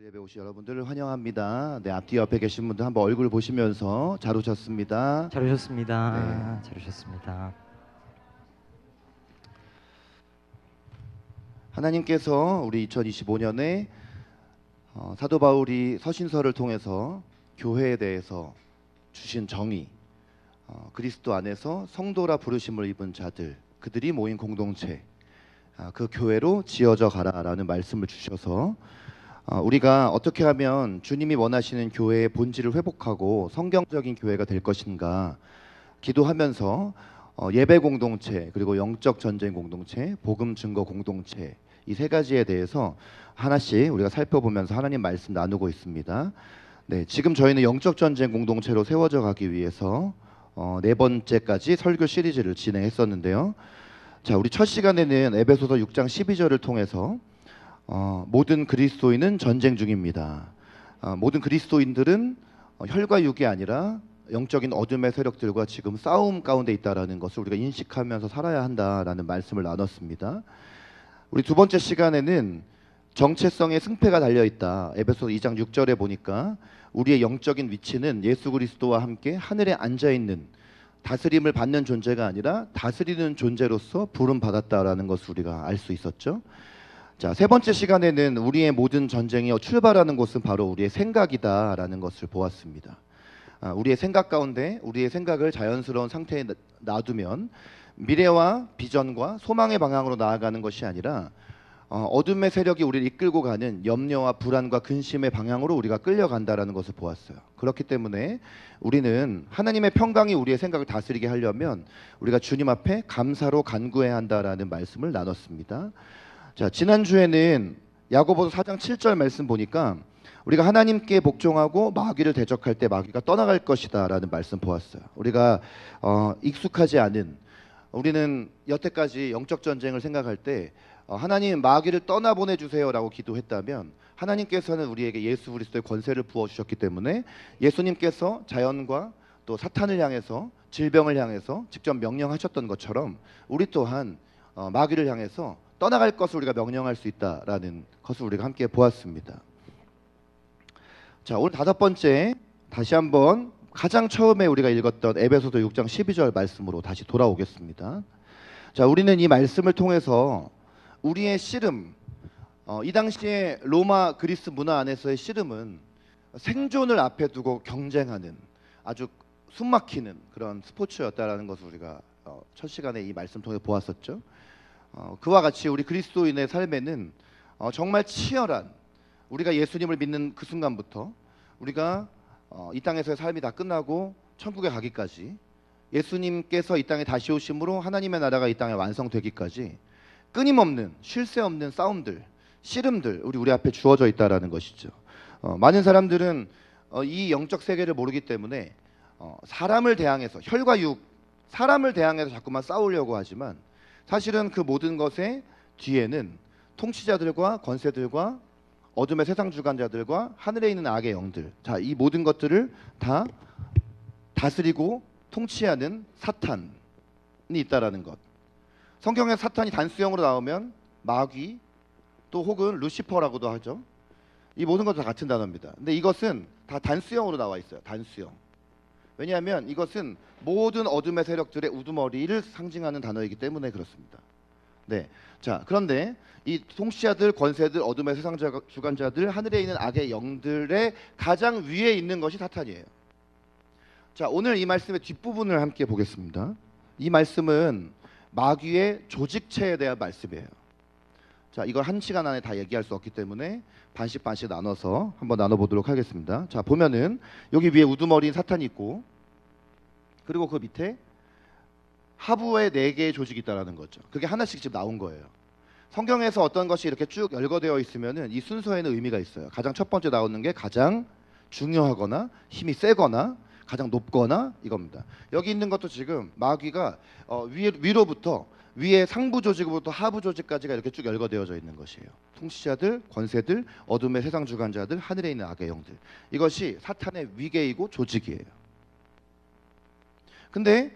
예배 오신 여러분들을 환영합니다. 네, 앞뒤 옆에 계신 분들 한번 얼굴 보시면서 잘 오셨습니다. 잘 오셨습니다. 네. 잘 오셨습니다. 하나님께서 우리 2025년에 사도 바울이 서신서를 통해서 교회에 대해서 주신 정의, 그리스도 안에서 성도라 부르심을 입은 자들, 그들이 모인 공동체, 그 교회로 지어져 가라라는 말씀을 주셔서 우리가 어떻게 하면 주님이 원하시는 교회의 본질을 회복하고 성경적인 교회가 될 것인가 기도하면서 예배 공동체, 그리고 영적 전쟁 공동체, 복음 증거 공동체, 이 세 가지에 대해서 하나씩 우리가 살펴보면서 하나님 말씀 나누고 있습니다. 네, 지금 저희는 영적 전쟁 공동체로 세워져 가기 위해서 네 번째까지 설교 시리즈를 진행했었는데요. 자, 우리 첫 시간에는 에베소서 6장 12절을 통해서 모든 그리스도인은 전쟁 중입니다. 모든 그리스도인들은 혈과 육이 아니라 영적인 어둠의 세력들과 지금 싸움 가운데 있다라는 것을 우리가 인식하면서 살아야 한다라는 말씀을 나눴습니다. 우리 두 번째 시간에는 정체성의 승패가 달려있다. 에베소서 2장 6절에 보니까 우리의 영적인 위치는 예수 그리스도와 함께 하늘에 앉아있는 다스림을 받는 존재가 아니라 다스리는 존재로서 부름받았다라는 것을 우리가 알 수 있었죠. 자, 세 번째 시간에는 우리의 모든 전쟁이 출발하는 곳은 바로 우리의 생각이다라는 것을 보았습니다. 우리의 생각 가운데 우리의 생각을 자연스러운 상태에 놔두면 미래와 비전과 소망의 방향으로 나아가는 것이 아니라 어둠의 세력이 우리를 이끌고 가는 염려와 불안과 근심의 방향으로 우리가 끌려간다라는 것을 보았어요. 그렇기 때문에 우리는 하나님의 평강이 우리의 생각을 다스리게 하려면 우리가 주님 앞에 감사로 간구해야 한다라는 말씀을 나눴습니다. 자, 지난주에는 야고보서 4장 7절 말씀 보니까 우리가 하나님께 복종하고 마귀를 대적할 때 마귀가 떠나갈 것이다 라는 말씀 보았어요. 우리가 익숙하지 않은, 우리는 여태까지 영적 전쟁을 생각할 때 하나님 마귀를 떠나보내주세요 라고 기도했다면 하나님께서는 우리에게 예수 그리스도의 권세를 부어주셨기 때문에 예수님께서 자연과 또 사탄을 향해서, 질병을 향해서 직접 명령하셨던 것처럼 우리 또한 마귀를 향해서 떠나갈 것을 우리가 명령할 수 있다라는 것을 우리가 함께 보았습니다. 자, 오늘 다섯 번째, 다시 한번 가장 처음에 우리가 읽었던 에베소서 6장 12절 말씀으로 다시 돌아오겠습니다. 자, 우리는 이 말씀을 통해서 우리의 씨름, 이 당시에 로마 그리스 문화 안에서의 씨름은 생존을 앞에 두고 경쟁하는 아주 숨막히는 그런 스포츠였다라는 것을 우리가 첫 시간에 이 말씀 통해 보았었죠. 그와 같이 우리 그리스도인의 삶에는 정말 치열한, 우리가 예수님을 믿는 그 순간부터 우리가 이 땅에서의 삶이 다 끝나고 천국에 가기까지, 예수님께서 이 땅에 다시 오심으로 하나님의 나라가 이 땅에 완성되기까지 끊임없는, 쉴 새 없는 싸움들, 씨름들 우리 앞에 주어져 있다라는 것이죠. 많은 사람들은 이 영적 세계를 모르기 때문에 사람을 대항해서, 혈과 육, 사람을 대항해서 자꾸만 싸우려고 하지만 사실은 그 모든 것의 뒤에는 통치자들과 권세들과 어둠의 세상 주관자들과 하늘에 있는 악의 영들, 자, 이 모든 것들을 다 다스리고 통치하는 사탄이 있다라는 것. 성경에 사탄이 단수형으로 나오면 마귀, 또 혹은 루시퍼라고도 하죠. 이 모든 것도 다 같은 단어입니다. 근데 이것은 다 단수형으로 나와 있어요. 단수형. 왜냐하면 이것은 모든 어둠의 세력들의 우두머리를 상징하는 단어이기 때문에 그렇습니다. 네, 자, 그런데 이 통치자들, 권세들, 어둠의 세상 주관자들, 하늘에 있는 악의 영들의 가장 위에 있는 것이 사탄이에요. 자, 오늘 이 말씀의 뒷부분을 함께 보겠습니다. 이 말씀은 마귀의 조직체에 대한 말씀이에요. 자, 이걸 한 시간 안에 다 얘기할 수 없기 때문에 반씩 나눠서 한번 나눠보도록 하겠습니다. 자, 보면은 여기 위에 우두머리인 사탄이 있고, 그리고 그 밑에 하부에 4개의 조직이 있다라는 거죠. 그게 하나씩 지금 나온 거예요. 성경에서 어떤 것이 이렇게 쭉 열거되어 있으면은 이 순서에는 의미가 있어요. 가장 첫 번째 나오는 게 가장 중요하거나 힘이 세거나 가장 높거나 이겁니다. 여기 있는 것도 지금 마귀가 위로부터, 위에 상부 조직부터 하부 조직까지가 이렇게 쭉 열거되어져 있는 것이에요. 통치자들, 권세들, 어둠의 세상 주관자들, 하늘에 있는 악의 영들. 이것이 사탄의 위계이고 조직이에요. 근데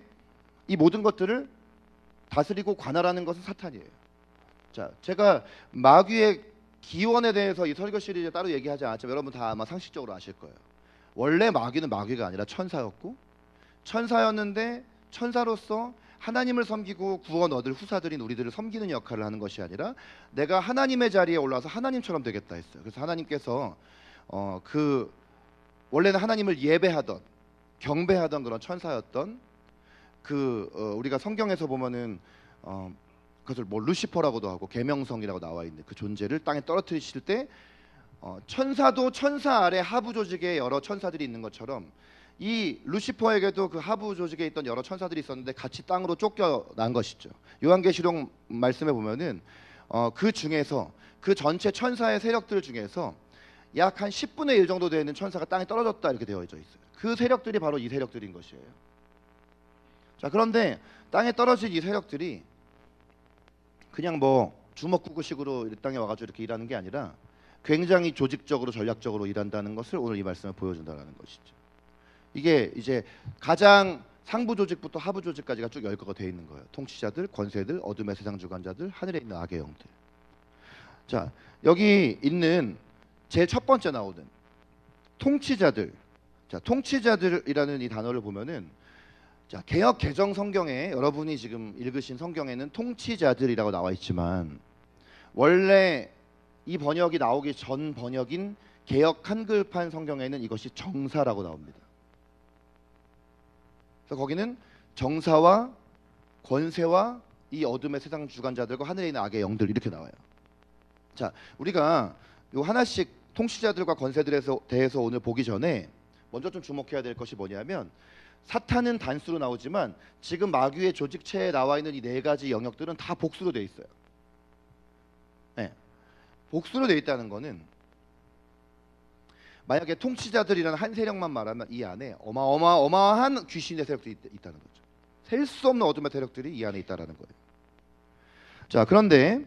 이 모든 것들을 다스리고 관할하는 것은 사탄이에요. 자, 제가 마귀의 기원에 대해서 이 설교 시리즈에 따로 얘기하지 않았지만 여러분 다 아마 상식적으로 아실 거예요. 원래 마귀는 마귀가 아니라 천사였고, 천사였는데 천사로서 하나님을 섬기고 구원 얻을 후사들인 우리들을 섬기는 역할을 하는 것이 아니라 내가 하나님의 자리에 올라와서 하나님처럼 되겠다 했어요. 그래서 하나님께서 그 원래는 하나님을 예배하던 경배하던 그런 천사였던 우리가 성경에서 보면은 그것을 뭐 루시퍼라고도 하고 계명성이라고 나와 있는 그 존재를 땅에 떨어뜨리실 때 천사도 천사 아래 하부 조직에 여러 천사들이 있는 것처럼 이 루시퍼에게도 그 하부 조직에 있던 여러 천사들이 있었는데 같이 땅으로 쫓겨난 것이죠. 요한계시록 말씀에 보면은 그 중에서 그 전체 천사의 세력들 중에서 약 한 10분의 1 정도 되는 천사가 땅에 떨어졌다 이렇게 되어져 있어요. 그 세력들이 바로 이 세력들인 것이에요. 자, 그런데 땅에 떨어진 이 세력들이 그냥 뭐 주먹구구식으로 이 땅에 와가지고 이렇게 일하는 게 아니라 굉장히 조직적으로 전략적으로 일한다는 것을 오늘 이 말씀을 보여준다는 것이죠. 이게 이제 가장 상부 조직부터 하부 조직까지가 쭉 열거가 되어 있는 거예요. 통치자들, 권세들, 어둠의 세상 주관자들, 하늘에 있는 악의 영들. 자, 여기 있는 제일 첫 번째 나오는 통치자들. 자, 통치자들이라는 이 단어를 보면은 자, 개역 개정 성경에 여러분이 지금 읽으신 성경에는 통치자들이라고 나와 있지만 원래 이 번역이 나오기 전 번역인 개역 한글판 성경에는 이것이 정사라고 나옵니다. 그래서 거기는 정사와 권세와 이 어둠의 세상 주관자들과 하늘에 있는 악의 영들 이렇게 나와요. 자, 우리가 요 하나씩 통치자들과 권세들에 대해서 오늘 보기 전에 먼저 좀 주목해야 될 것이 뭐냐면 사탄은 단수로 나오지만 지금 마귀의 조직체에 나와 있는 이 네 가지 영역들은 다 복수로 돼 있어요. 네. 복수로 돼 있다는 거는 만약에 통치자들이라는 한 세력만 말하면 이 안에 어마어마한 귀신의 세력들이 있다는 거죠. 셀 수 없는 어둠의 세력들이 이 안에 있다는 거예요. 자, 그런데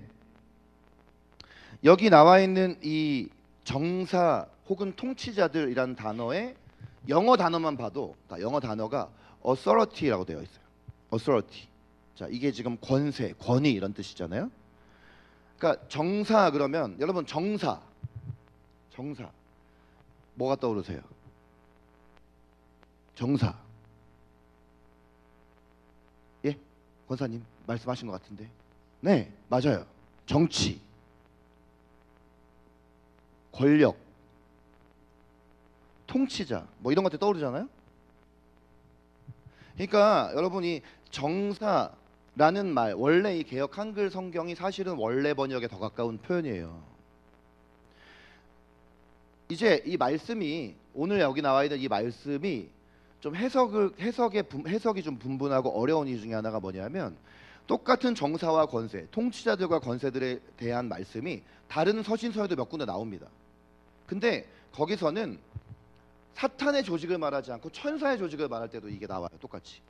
여기 나와 있는 이 정사 혹은 통치자들이라는 단어의 영어 단어만 봐도 영어 단어가 authority라고 되어 있어요. authority. 자, 이게 지금 권세, 권위 이런 뜻이잖아요. 그러니까 정사 그러면 여러분 정사 뭐가 떠오르세요? 정사. 예? 권사님 말씀하신 것 같은데. 네, 맞아요. 정치, 권력, 통치자 뭐 이런 것들 떠오르잖아요. 그러니까 여러분이 정사라는 말 원래 이 개역 한글 성경이 사실은 원래 번역에 더 가까운 표현이에요. 이제 이 말씀이 오늘 여기 나와 있는 이 말씀이 좀 해석이 좀 분분하고 어려운 이유 중에 하나가 뭐냐면 똑같은 정사와 권세, 통치자들과 권세들에 대한 말씀이 다른 서신서에도 몇 군데 나옵니다. 근데 거기서는 사탄의 조직을 말하지 않고 천사의 조직을 말할 때도 이게 나와요. 똑같이.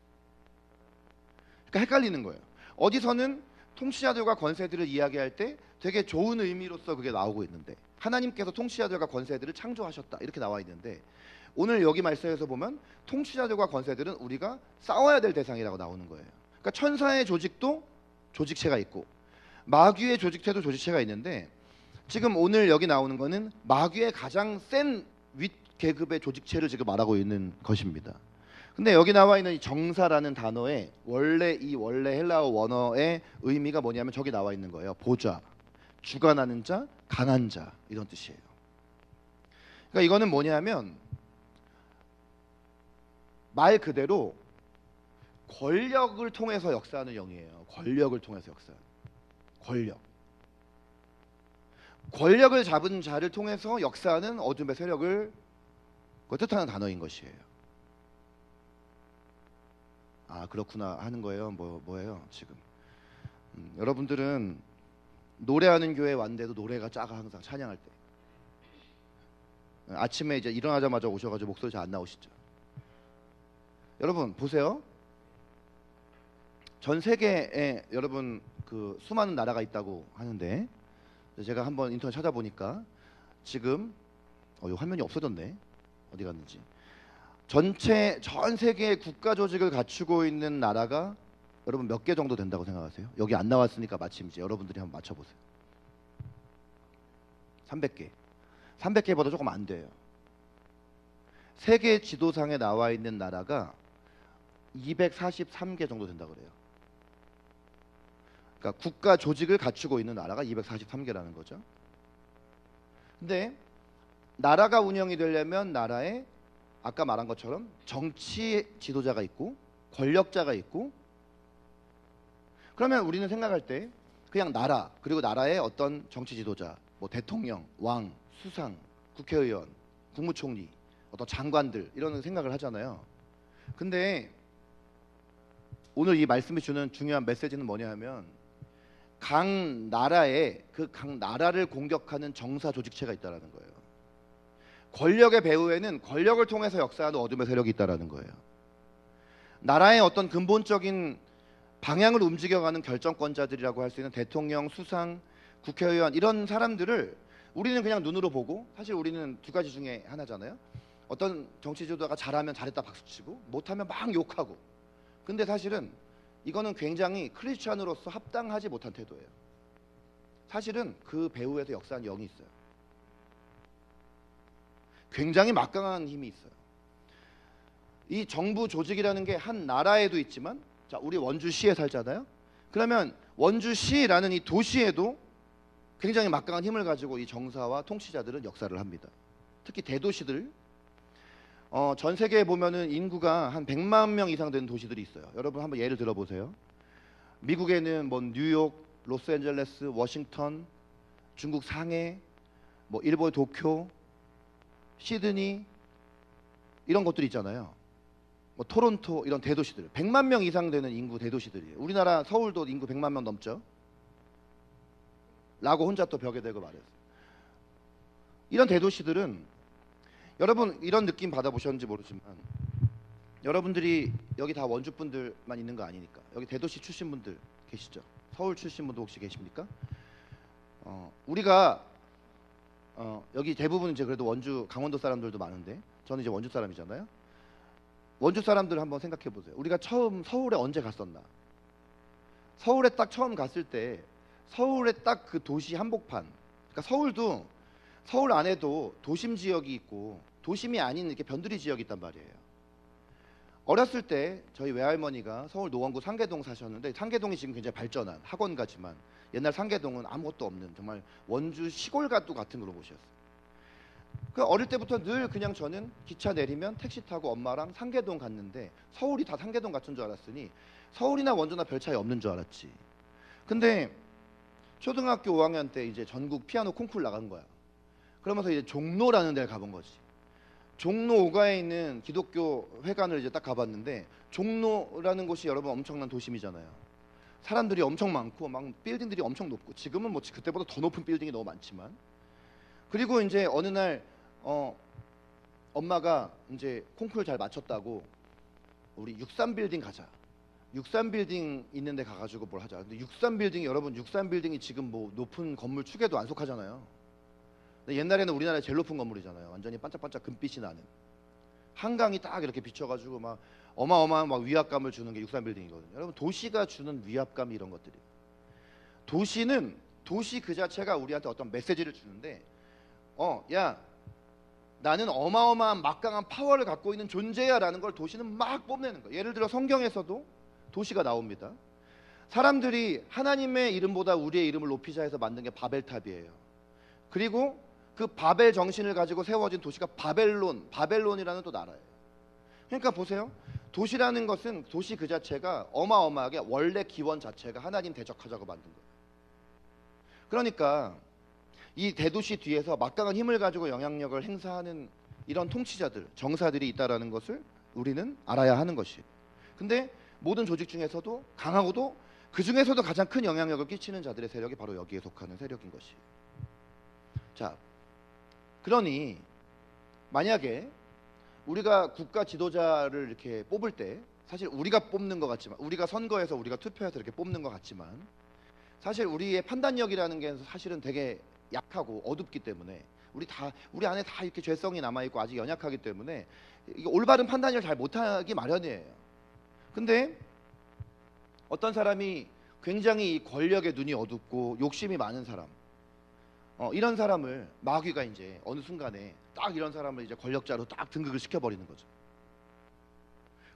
그러니까 헷갈리는 거예요. 어디서는 통치자들과 권세들을 이야기할 때 되게 좋은 의미로서 그게 나오고 있는데 하나님께서 통치자들과 권세들을 창조하셨다 이렇게 나와 있는데 오늘 여기 말씀에서 보면 통치자들과 권세들은 우리가 싸워야 될 대상이라고 나오는 거예요. 그러니까 천사의 조직도 조직체가 있고 마귀의 조직체도 조직체가 있는데 지금 오늘 여기 나오는 거는 마귀의 가장 센 윗 계급의 조직체를 지금 말하고 있는 것입니다. 근데 여기 나와 있는 이 정사라는 단어의 원래 헬라어 원어의 의미가 뭐냐면 저기 나와 있는 거예요. 보좌, 주관하는 자, 강한 자 이런 뜻이에요. 그러니까 이거는 뭐냐면 말 그대로 권력을 통해서 역사하는 영이에요. 권력을 통해서 역사하는 권력을 잡은 자를 통해서 역사하는 어둠의 세력을 뜻하는 단어인 것이에요. 아, 그렇구나 하는 거예요. 뭐예요 지금? 여러분들은 노래하는 교회 왔는데도 노래가 작아 항상 찬양할 때. 아침에 이제 일어나자마자 오셔가지고 목소리 잘 안 나오시죠? 여러분 보세요. 전 세계에 여러분 그 수많은 나라가 있다고 하는데 제가 한번 인터넷 찾아보니까 지금 화면이 없어졌네. 어디 갔는지. 전 세계의 국가 조직을 갖추고 있는 나라가 여러분 몇 개 정도 된다고 생각하세요? 여기 안 나왔으니까 마침 이제 여러분들이 한번 맞춰보세요. 300개. 300개보다 조금 안 돼요. 세계 지도상에 나와 있는 나라가 243개 정도 된다 그래요. 그러니까 국가 조직을 갖추고 있는 나라가 243개라는 거죠. 근데 나라가 운영이 되려면 나라에 아까 말한 것처럼 정치 지도자가 있고 권력자가 있고, 그러면 우리는 생각할 때 그냥 나라, 그리고 나라의 어떤 정치 지도자, 뭐 대통령, 왕, 수상, 국회의원, 국무총리, 어떤 장관들, 이런 생각을 하잖아요. 근데 오늘 이 말씀이 주는 중요한 메시지는 뭐냐 하면, 각 나라에 그 각 나라를 공격하는 정사 조직체가 있다는 거예요. 권력의 배후에는 권력을 통해서 역사하는 어둠의 세력이 있다는 거예요. 나라의 어떤 근본적인 방향을 움직여가는 결정권자들이라고 할 수 있는 대통령, 수상, 국회의원, 이런 사람들을 우리는 그냥 눈으로 보고, 사실 우리는 두 가지 중에 하나잖아요. 어떤 정치 지도자가 잘하면 잘했다 박수치고, 못하면 막 욕하고. 근데 사실은 이거는 굉장히 크리스찬으로서 합당하지 못한 태도예요. 사실은 그 배후에서 역사하는 영이 있어요. 굉장히 막강한 힘이 있어요. 이 정부 조직이라는 게 한 나라에도 있지만, 자, 우리 원주시에 살잖아요. 그러면 원주시라는 이 도시에도 굉장히 막강한 힘을 가지고 이 정사와 통치자들은 역사를 합니다. 특히 대도시들, 전 세계에 보면은 인구가 한 100만 명 이상 되는 도시들이 있어요. 여러분 한번 예를 들어보세요. 미국에는 뭐 뉴욕, 로스앤젤레스, 워싱턴, 중국 상해, 뭐 일본 도쿄, 시드니, 이런 것들이 있잖아요. 뭐 토론토, 이런 대도시들, 100만 명 이상 되는 인구 대도시들이에요. 우리나라 서울도 인구 100만 명 넘죠. 라고 혼자 또 벽에 대고 말했어요. 이런 대도시들은, 여러분 이런 느낌 받아보셨는지 모르지만, 여러분들이 여기 다 원주 분들만 있는 거 아니니까, 여기 대도시 출신 분들 계시죠? 서울 출신 분들 혹시 계십니까? 우리가 여기 대부분 이제 그래도 원주, 강원도 사람들도 많은데, 저는 이제 원주 사람이잖아요. 원주 사람들 한번 생각해 보세요. 우리가 처음 서울에 언제 갔었나? 서울에 딱 처음 갔을 때, 서울에 딱 그 도시 한복판, 그러니까 서울도, 서울 안에도 도심 지역이 있고 도심이 아닌 이렇게 변두리 지역이 있단 말이에요. 어렸을 때 저희 외할머니가 서울 노원구 상계동 사셨는데, 상계동이 지금 굉장히 발전한 학원가지만 옛날 상계동은 아무것도 없는 정말 원주 시골가도 같은 그런 곳이었어요. 그 어릴 때부터 늘 그냥 저는 기차 내리면 택시 타고 엄마랑 상계동 갔는데, 서울이 다 상계동 같은 줄 알았으니 서울이나 원주나 별 차이 없는 줄 알았지. 근데 초등학교 5학년 때 이제 전국 피아노 콩쿠르 나간 거야. 그러면서 이제 종로라는 데를 가본 거지. 종로 5가에 있는 기독교 회관을 이제 딱 가봤는데, 종로라는 곳이 여러분 엄청난 도심이잖아요. 사람들이 엄청 많고 막 빌딩들이 엄청 높고, 지금은 뭐 그때보다 더 높은 빌딩이 너무 많지만, 그리고 이제 어느 날 엄마가 이제 콩쿠르 잘 맞췄다고 우리 63빌딩 가자. 63빌딩 있는 데 가가지고 뭘 하자. 근데 63빌딩이, 여러분 63빌딩이 지금 뭐 높은 건물 축에도 안 속하잖아요. 근데 옛날에는 우리나라의 제일 높은 건물이잖아요. 완전히 반짝반짝 금빛이 나는, 한강이 딱 이렇게 비춰가지고 막 어마어마한 막 위압감을 주는 게 63빌딩이거든요. 여러분 도시가 주는 위압감이 이런 것들이, 도시는, 도시 그 자체가 우리한테 어떤 메시지를 주는데, 야, 나는 어마어마한 막강한 파워를 갖고 있는 존재야 라는 걸 도시는 막 뽐내는 거예요. 예를 들어 성경에서도 도시가 나옵니다. 사람들이 하나님의 이름보다 우리의 이름을 높이자 해서 만든 게 바벨탑이에요. 그리고 그 바벨 정신을 가지고 세워진 도시가 바벨론이라는 또 나라예요. 그러니까 보세요. 도시라는 것은, 도시 그 자체가 어마어마하게 원래 기원 자체가 하나님 대적하자고 만든 거예요. 그러니까 이 대도시 뒤에서 막강한 힘을 가지고 영향력을 행사하는 이런 통치자들, 정사들이 있다는 것을 우리는 알아야 하는 것이에요. 근데 모든 조직 중에서도 강하고도 그 중에서도 가장 큰 영향력을 끼치는 자들의 세력이 바로 여기에 속하는 세력인 것이에요. 자, 그러니 만약에 우리가 국가 지도자를 이렇게 뽑을 때, 사실 우리가 뽑는 것 같지만, 우리가 선거해서 우리가 투표해서 이렇게 뽑는 것 같지만, 사실 우리의 판단력이라는 게 사실은 되게 약하고 어둡기 때문에, 우리 안에 다 이렇게 죄성이 남아 있고 아직 연약하기 때문에 이게 올바른 판단을 잘 못하기 마련이에요. 근데 어떤 사람이 굉장히 이 권력에 눈이 어둡고 욕심이 많은 사람, 이런 사람을 마귀가 이제 어느 순간에 딱 이런 사람을 이제 권력자로 딱 등극을 시켜버리는 거죠.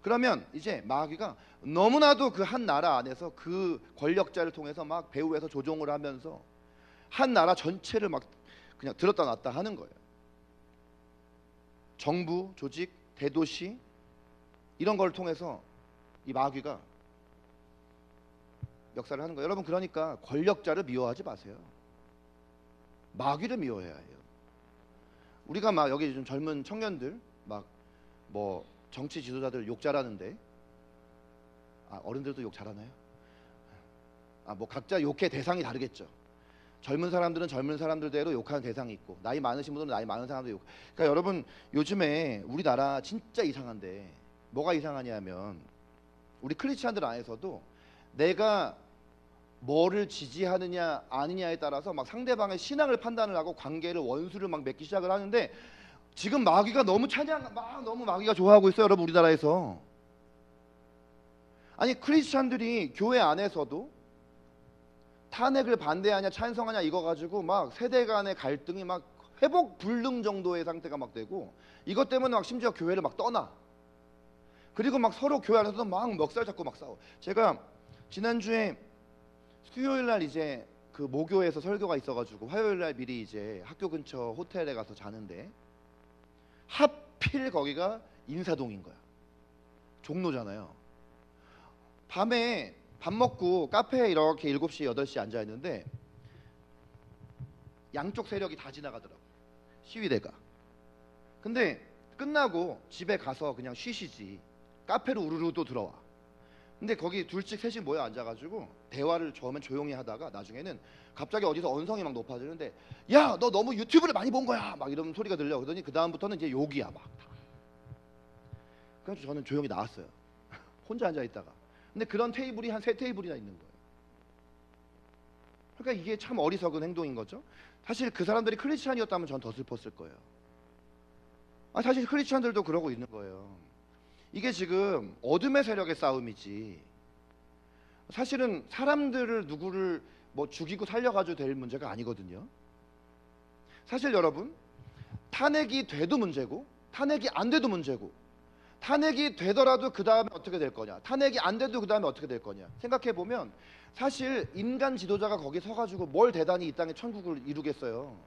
그러면 이제 마귀가 너무나도 그 한 나라 안에서 그 권력자를 통해서 막 배후에서 조종을 하면서 한 나라 전체를 막 그냥 들었다 놨다 하는 거예요. 정부, 조직, 대도시 이런 걸 통해서 이 마귀가 역사를 하는 거예요. 여러분, 그러니까 권력자를 미워하지 마세요. 마귀를 미워해야 해요. 우리가 막 여기 좀 젊은 청년들 막 뭐 정치 지도자들 욕 잘하는데, 어른들도 욕 잘하나요? 뭐 각자 욕의 대상이 다르겠죠. 젊은 사람들은 젊은 사람들대로 욕하는 대상이 있고, 나이 많으신 분들은 나이 많은 사람들 욕. 그러니까 여러분, 요즘에 우리나라 진짜 이상한데, 뭐가 이상하냐면 우리 크리스찬들 안에서도 내가 뭐를 지지하느냐 아니냐에 따라서 막 상대방의 신앙을 판단을 하고 관계를, 원수를 막 맺기 시작을 하는데, 지금 마귀가 너무 너무 마귀가 좋아하고 있어요, 여러분, 우리나라에서. 아니, 크리스찬들이 교회 안에서도 탄핵을 반대하냐 찬성하냐 이거 가지고 막 세대 간의 갈등이 막 회복 불능 정도의 상태가 막 되고, 이것 때문에 막 심지어 교회를 막 떠나. 그리고 막 서로 교회 안에서도 막 멱살 잡고 막 싸워. 제가 지난주에 수요일 날 이제 그 모교에서 설교가 있어가지고 화요일 날 미리 이제 학교 근처 호텔에 가서 자는데, 하필 거기가 인사동인 거야. 종로잖아요. 밤에 밥 먹고 카페에 이렇게 7시 8시에 앉아있는데 양쪽 세력이 다 지나가더라고, 시위대가. 근데 끝나고 집에 가서 그냥 쉬시지 카페로 우르르 또 들어와. 근데 거기 둘씩 셋씩 모여 앉아가지고 대화를 처음엔 조용히 하다가 나중에는 갑자기 어디서 언성이 막 높아지는데, 야, 너 너무 유튜브를 많이 본 거야 막 이런 소리가 들려. 그러더니 그 다음부터는 이제 욕이야 막 다. 그래서 저는 조용히 나왔어요. 혼자 앉아있다가. 근데 그런 테이블이 한 3테이블이나 있는 거예요. 그러니까 이게 참 어리석은 행동인 거죠. 사실 그 사람들이 크리스찬이었다면 전 더 슬펐을 거예요. 사실 크리스찬들도 그러고 있는 거예요. 이게 지금 어둠의 세력의 싸움이지, 사실은 사람들을 누구를 뭐 죽이고 살려가지고 될 문제가 아니거든요. 사실 여러분, 탄핵이 돼도 문제고 탄핵이 안 돼도 문제고, 탄핵이 되더라도 그 다음에 어떻게 될 거냐, 탄핵이 안 돼도 그 다음에 어떻게 될 거냐 생각해보면, 사실 인간 지도자가 거기 서가지고 뭘 대단히 이 땅에 천국을 이루겠어요.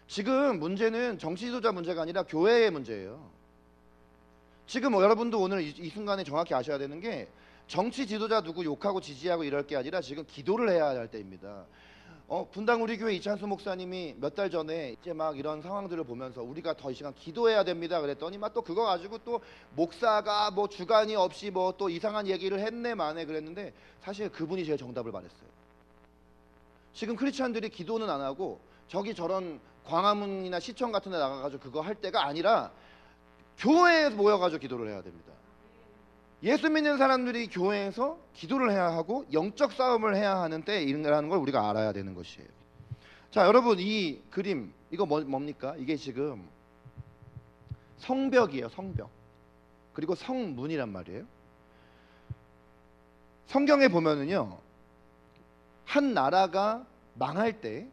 지금 문제는 정치 지도자 문제가 아니라 교회의 문제예요. 지금 여러분도 오늘 이 순간에 정확히 아셔야 되는 게, 정치 지도자 누구 욕하고 지지하고 이럴 게 아니라 지금 기도를 해야 할 때입니다. 분당 우리 교회 이찬수 목사님이 몇 달 전에 이제 막 이런 상황들을 보면서 우리가 더 이 시간 기도해야 됩니다 그랬더니 막 또 그거 가지고 또 목사가 뭐 주관이 없이 뭐 또 이상한 얘기를 했네 마네 그랬는데, 사실 그분이 제일 정답을 말했어요. 지금 크리스찬들이 기도는 안 하고 저기 저런 광화문이나 시청 같은 데 나가가지고 그거 할 때가 아니라 교회에 모여가지고 기도를 해야 됩니다. 예수 믿는 사람들이 교회에서 기도를 해야 하고 영적 싸움을 해야 하는 때라는 걸 우리가 알아야 되는 것이에요. 자, 여러분, 이 그림 이거 뭡니까? 이게 지금 성벽이에요. 성벽. 그리고 성문이란 말이에요. 성경에 보면은요, 한 나라가 망할 때,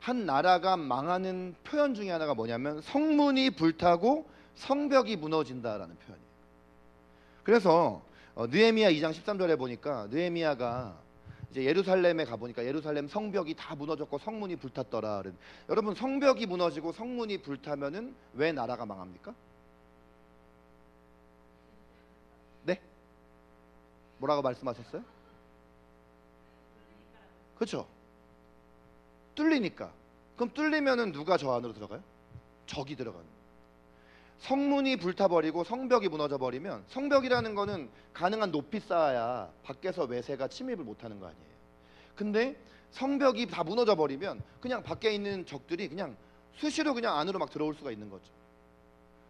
한 나라가 망하는 표현 중에 하나가 뭐냐면 성문이 불타고 성벽이 무너진다라는 표현이에요. 그래서 느헤미야 2장 13절에 보니까 느헤미야가 이제 예루살렘에 가보니까 예루살렘 성벽이 다 무너졌고 성문이 불탔더라. 여러분, 성벽이 무너지고 성문이 불타면은 왜 나라가 망합니까? 네? 뭐라고 말씀하셨어요? 그렇죠? 뚫리니까. 그럼 뚫리면은 누가 저 안으로 들어가요? 적이 들어가는 거예요. 성문이 불타버리고 성벽이 무너져버리면, 성벽이라는 거는 가능한 높이 쌓아야 밖에서 외세가 침입을 못하는 거 아니에요. 근데 성벽이 다 무너져버리면 그냥 밖에 있는 적들이 그냥 수시로 그냥 안으로 막 들어올 수가 있는 거죠.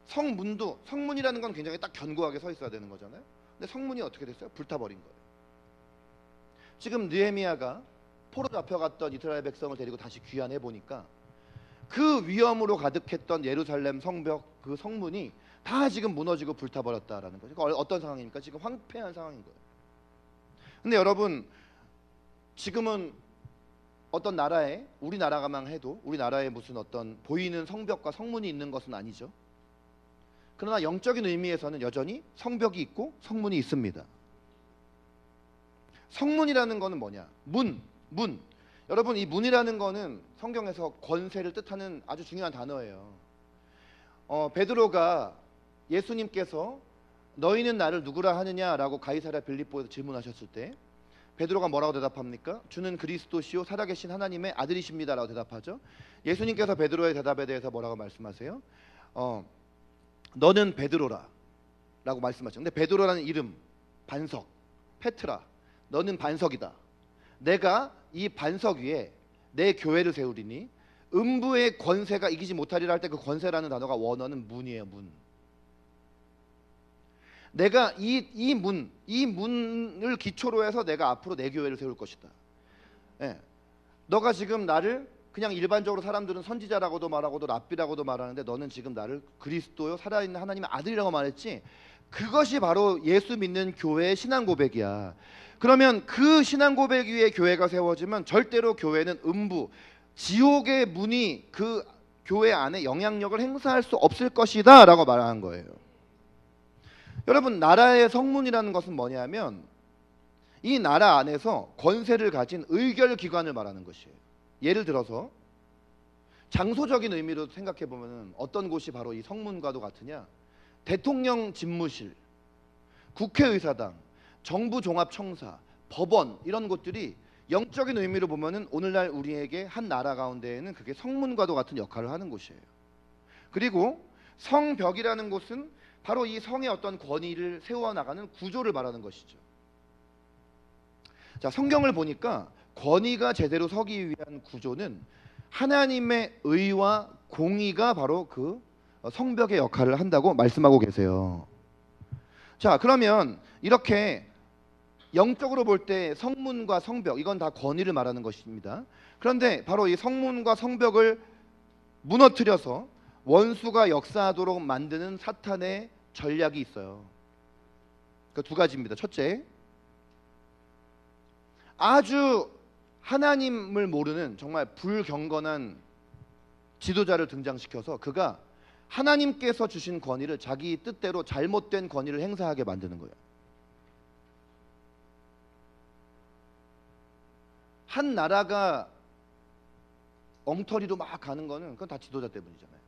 성문도, 성문이라는 건 굉장히 딱 견고하게 서 있어야 되는 거잖아요. 근데 성문이 어떻게 됐어요? 불타버린 거예요. 지금 느헤미야가 포로 잡혀갔던 이스라엘 백성을 데리고 다시 귀환해 보니까 그 위험으로 가득했던 예루살렘 성벽, 그 성문이 다 지금 무너지고 불타버렸다라는 거죠. 그러니까 어떤 상황입니까? 지금 황폐한 상황인 거예요. 근데 여러분, 지금은 어떤 나라에 우리나라가만 해도 우리나라에 무슨 어떤 보이는 성벽과 성문이 있는 것은 아니죠. 그러나 영적인 의미에서는 여전히 성벽이 있고 성문이 있습니다. 성문이라는 거는 뭐냐? 문. 여러분, 이 문이라는 거는 성경에서 권세를 뜻하는 아주 중요한 단어예요. 베드로가 예수님께서 너희는 나를 누구라 하느냐라고 가이사랴 빌립보에서 질문하셨을 때 베드로가 뭐라고 대답합니까? 주는 그리스도시요 살아계신 하나님의 아들이십니다라고 대답하죠. 예수님께서 베드로의 대답에 대해서 뭐라고 말씀하세요? 너는 베드로라 라고 말씀하죠. 근데 베드로라는 이름, 반석, 페트라, 너는 반석이다. 내가 이 반석 위에 내 교회를 세우리니 음부의 권세가 이기지 못하리라 할 때 그 권세라는 단어가 원어는 문이에요. 문. 내가 이 문을 기초로 해서 내가 앞으로 내 교회를 세울 것이다. 예. 너가 지금 나를 그냥 일반적으로 사람들은 선지자라고도 말하고도 랍비라고도 말하는데 너는 지금 나를 그리스도요 살아있는 하나님의 아들이라고 말했지. 그것이 바로 예수 믿는 교회의 신앙 고백이야. 그러면 그 신앙 고백 위에 교회가 세워지면 절대로 교회는 음부, 지옥의 문이 그 교회 안에 영향력을 행사할 수 없을 것이다 라고 말하는 거예요. 여러분, 나라의 성문이라는 것은 뭐냐면 이 나라 안에서 권세를 가진 의결기관을 말하는 것이에요. 예를 들어서 장소적인 의미로 생각해 보면 어떤 곳이 바로 이 성문과도 같으냐? 대통령 집무실, 국회의사당, 정부종합청사, 법원 이런 곳들이 영적인 의미로 보면은 오늘날 우리에게 한 나라 가운데에는 그게 성문과도 같은 역할을 하는 곳이에요. 그리고 성벽이라는 곳은 바로 이 성의 어떤 권위를 세워나가는 구조를 말하는 것이죠. 자, 성경을 보니까 권위가 제대로 서기 위한 구조는 하나님의 의와 공의가 바로 그 성벽의 역할을 한다고 말씀하고 계세요. 자, 그러면 이렇게 영적으로 볼 때 성문과 성벽, 이건 다 권위를 말하는 것입니다. 그런데 바로 이 성문과 성벽을 무너뜨려서 원수가 역사하도록 만드는 사탄의 전략이 있어요. 그 두 가지입니다. 첫째, 아주 하나님을 모르는 정말 불경건한 지도자를 등장시켜서 그가 하나님께서 주신 권위를 자기 뜻대로 잘못된 권위를 행사하게 만드는 거예요. 한 나라가 엉터리로 막 가는 거는 그건 다 지도자 때문이잖아요.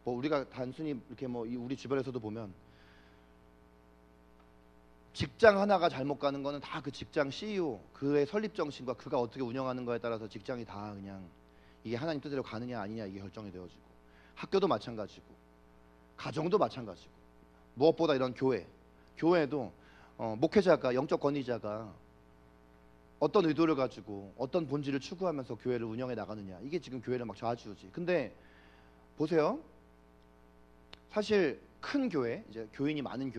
뭐 우리가 단순히 이렇게 뭐 우리 주변에서도 보면 직장 하나가 잘못 가는 거는 다 그 직장 CEO 그의 설립 정신과 그가 어떻게 운영하는 거에 따라서 직장이 다 그냥 이게 하나님 뜻대로 가느냐 아니냐 이게 결정이 되어지고, 학교도 마찬가지고 가정도 마찬가지고, 무엇보다 이런 교회도 목회자가, 영적 권위자가 어떤 의도를 가지고 어떤 본질을 추구하면서 교회를 운영해 나가느냐, 이게 지금 교회를 막 좌지우지. 근데 보세요, 사실 큰 교회, 이제 교인이 많은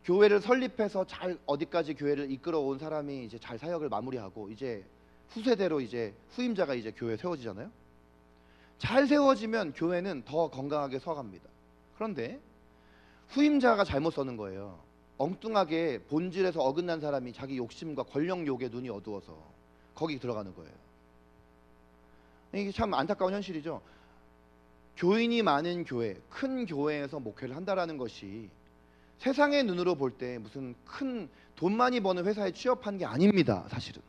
교회를 설립해서 잘 어디까지 교회를 이끌어온 사람이 이제 잘 사역을 마무리하고 이제 후세대로 이제 후임자가 이제 교회에 세워지잖아요. 잘 세워지면 교회는 더 건강하게 서갑니다. 그런데 후임자가 잘못 서는 거예요. 엉뚱하게 본질에서 어긋난 사람이 자기 욕심과 권력욕에 눈이 어두워서 거기 들어가는 거예요. 이게 참 안타까운 현실이죠. 교인이 많은 교회, 큰 교회에서 목회를 한다라는 것이 세상의 눈으로 볼 때 무슨 큰 돈 많이 버는 회사에 취업한 게 아닙니다. 사실은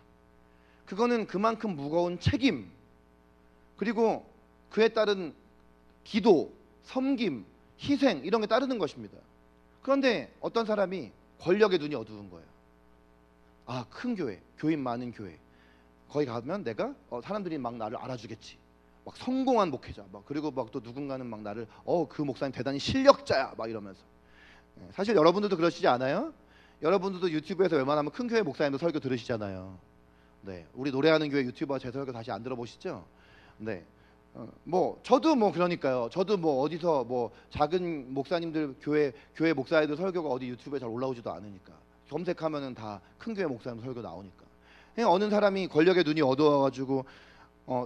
그거는 그만큼 무거운 책임, 그리고 그에 따른 기도, 섬김, 희생 이런 게 따르는 것입니다. 그런데 어떤 사람이 권력의 눈이 어두운 거예요. 아, 큰 교회, 교인 많은 교회, 거기 가면 내가 사람들이 막 나를 알아주겠지. 막 성공한 목회자, 막 그리고 막 또 누군가는 막 나를 그 목사님 대단히 실력자야 막 이러면서. 사실 여러분들도 그러시지 않아요? 여러분들도 유튜브에서 웬만하면 큰 교회 목사님도 설교 들으시잖아요. 네, 우리 노래하는 교회 유튜버 제 설교 다시 안 들어보시죠? 네, 뭐 저도 뭐 그러니까요. 저도 뭐 어디서 뭐 작은 목사님들 교회 목사님들 설교가 어디 유튜브에 잘 올라오지도 않으니까 검색하면은 다 큰 교회 목사님 설교 나오니까. 어느 사람이 권력의 눈이 어두워가지고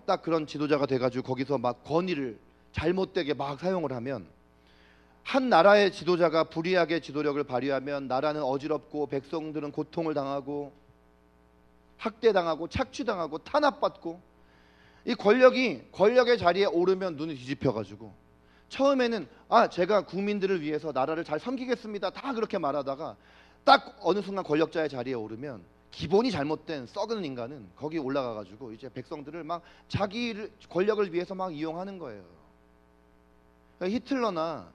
딱 그런 지도자가 돼가지고 거기서 막 권위를 잘못되게 막 사용을 하면, 한 나라의 지도자가 불의하게 지도력을 발휘하면 나라는 어지럽고 백성들은 고통을 당하고 학대당하고 착취당하고 탄압받고, 이 권력의 자리에 오르면 눈이 뒤집혀가지고 처음에는 제가 국민들을 위해서 나라를 잘 섬기겠습니다 다 그렇게 말하다가 딱 어느 순간 권력자의 자리에 오르면 기본이 잘못된 썩은 인간은 거기 올라가가지고 이제 백성들을 막 자기 권력을 위해서 막 이용하는 거예요. 그러니까 히틀러나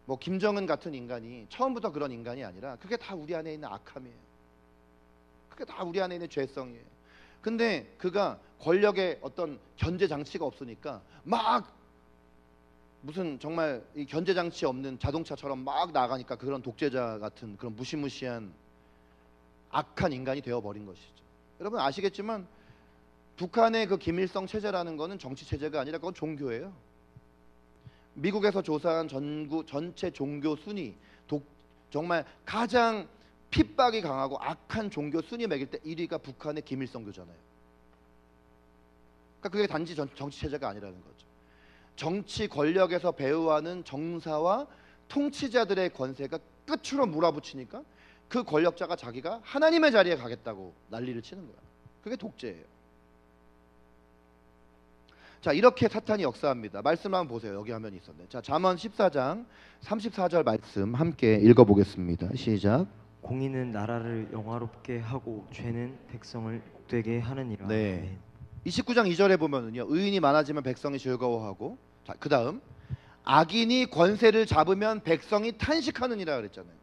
뭐 김정은 같은 인간이 처음부터 그런 인간이 아니라 그게 다 우리 안에 있는 악함이에요. 그게 다 우리 안에 있는 죄성이에요. 근데 그가 권력의 어떤 견제 장치가 없으니까 막 무슨 정말 이 견제 장치 없는 자동차처럼 막 나가니까 그런 독재자 같은 그런 무시무시한 악한 인간이 되어버린 것이죠. 여러분 아시겠지만 북한의 그 김일성 체제라는 거는 정치 체제가 아니라 그건 종교예요. 미국에서 조사한 전체 종교 순위, 정말 가장 핍박이 강하고 악한 종교 순위 매길 때 1위가 북한의 김일성교잖아요. 그러니까 그게 단지 정치 체제가 아니라는 거죠. 정치 권력에서 배후하는 정사와 통치자들의 권세가 끝으로 몰아붙이니까 그 권력자가 자기가 하나님의 자리에 가겠다고 난리를 치는 거야. 그게 독재예요. 자, 이렇게 사탄이 역사합니다. 말씀 한번 보세요. 여기 화면이 있었네. 자, 잠언 14장 34절 말씀 함께 읽어보겠습니다. 시작. 공의는 나라를 영화롭게 하고 죄는 백성을 복되게 하느니라. 네. 29장 2절에 보면은요, 의인이 많아지면 백성이 즐거워하고, 자, 그 다음 악인이 권세를 잡으면 백성이 탄식하느니라 그랬잖아요.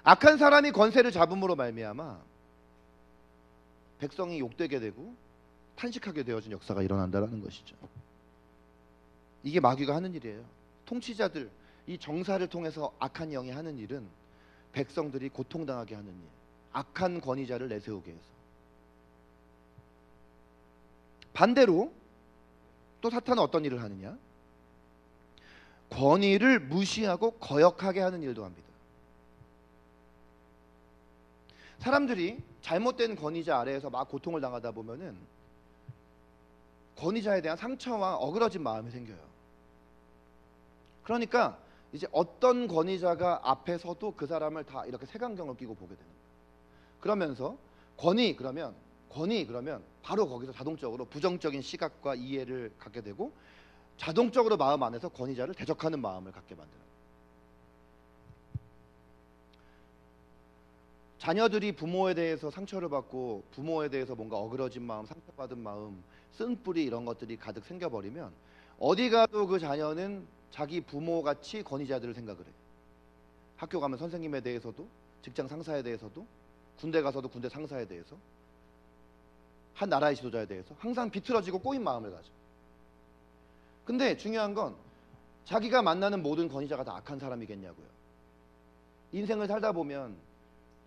악한 사람이 권세를 잡음으로 말미암아 백성이 욕되게 되고 탄식하게 되어진 역사가 일어난다는 것이죠. 이게 마귀가 하는 일이에요. 통치자들, 이 정사를 통해서 악한 영이 하는 일은 백성들이 고통당하게 하는 일, 악한 권위자를 내세우게 해서. 반대로 또 사탄은 어떤 일을 하느냐? 권위를 무시하고 거역하게 하는 일도 합니다. 사람들이 잘못된 권위자 아래에서 막 고통을 당하다 보면은 권위자에 대한 상처와 어그러진 마음이 생겨요. 그러니까 이제 어떤 권위자가 앞에 서도 그 사람을 다 이렇게 색안경을 끼고 보게 되는 거예요. 그러면서 권위 그러면 바로 거기서 자동적으로 부정적인 시각과 이해를 갖게 되고 자동적으로 마음 안에서 권위자를 대적하는 마음을 갖게 만드는 거예요. 자녀들이 부모에 대해서 상처를 받고 부모에 대해서 뭔가 어그러진 마음, 상처받은 마음, 쓴뿌리 이런 것들이 가득 생겨버리면 어디 가도 그 자녀는 자기 부모같이 권위자들을 생각을 해요. 학교 가면 선생님에 대해서도, 직장 상사에 대해서도, 군대 가서도 군대 상사에 대해서, 한 나라의 지도자에 대해서 항상 비틀어지고 꼬인 마음을 가져. 근데 중요한 건 자기가 만나는 모든 권위자가 다 악한 사람이겠냐고요. 인생을 살다 보면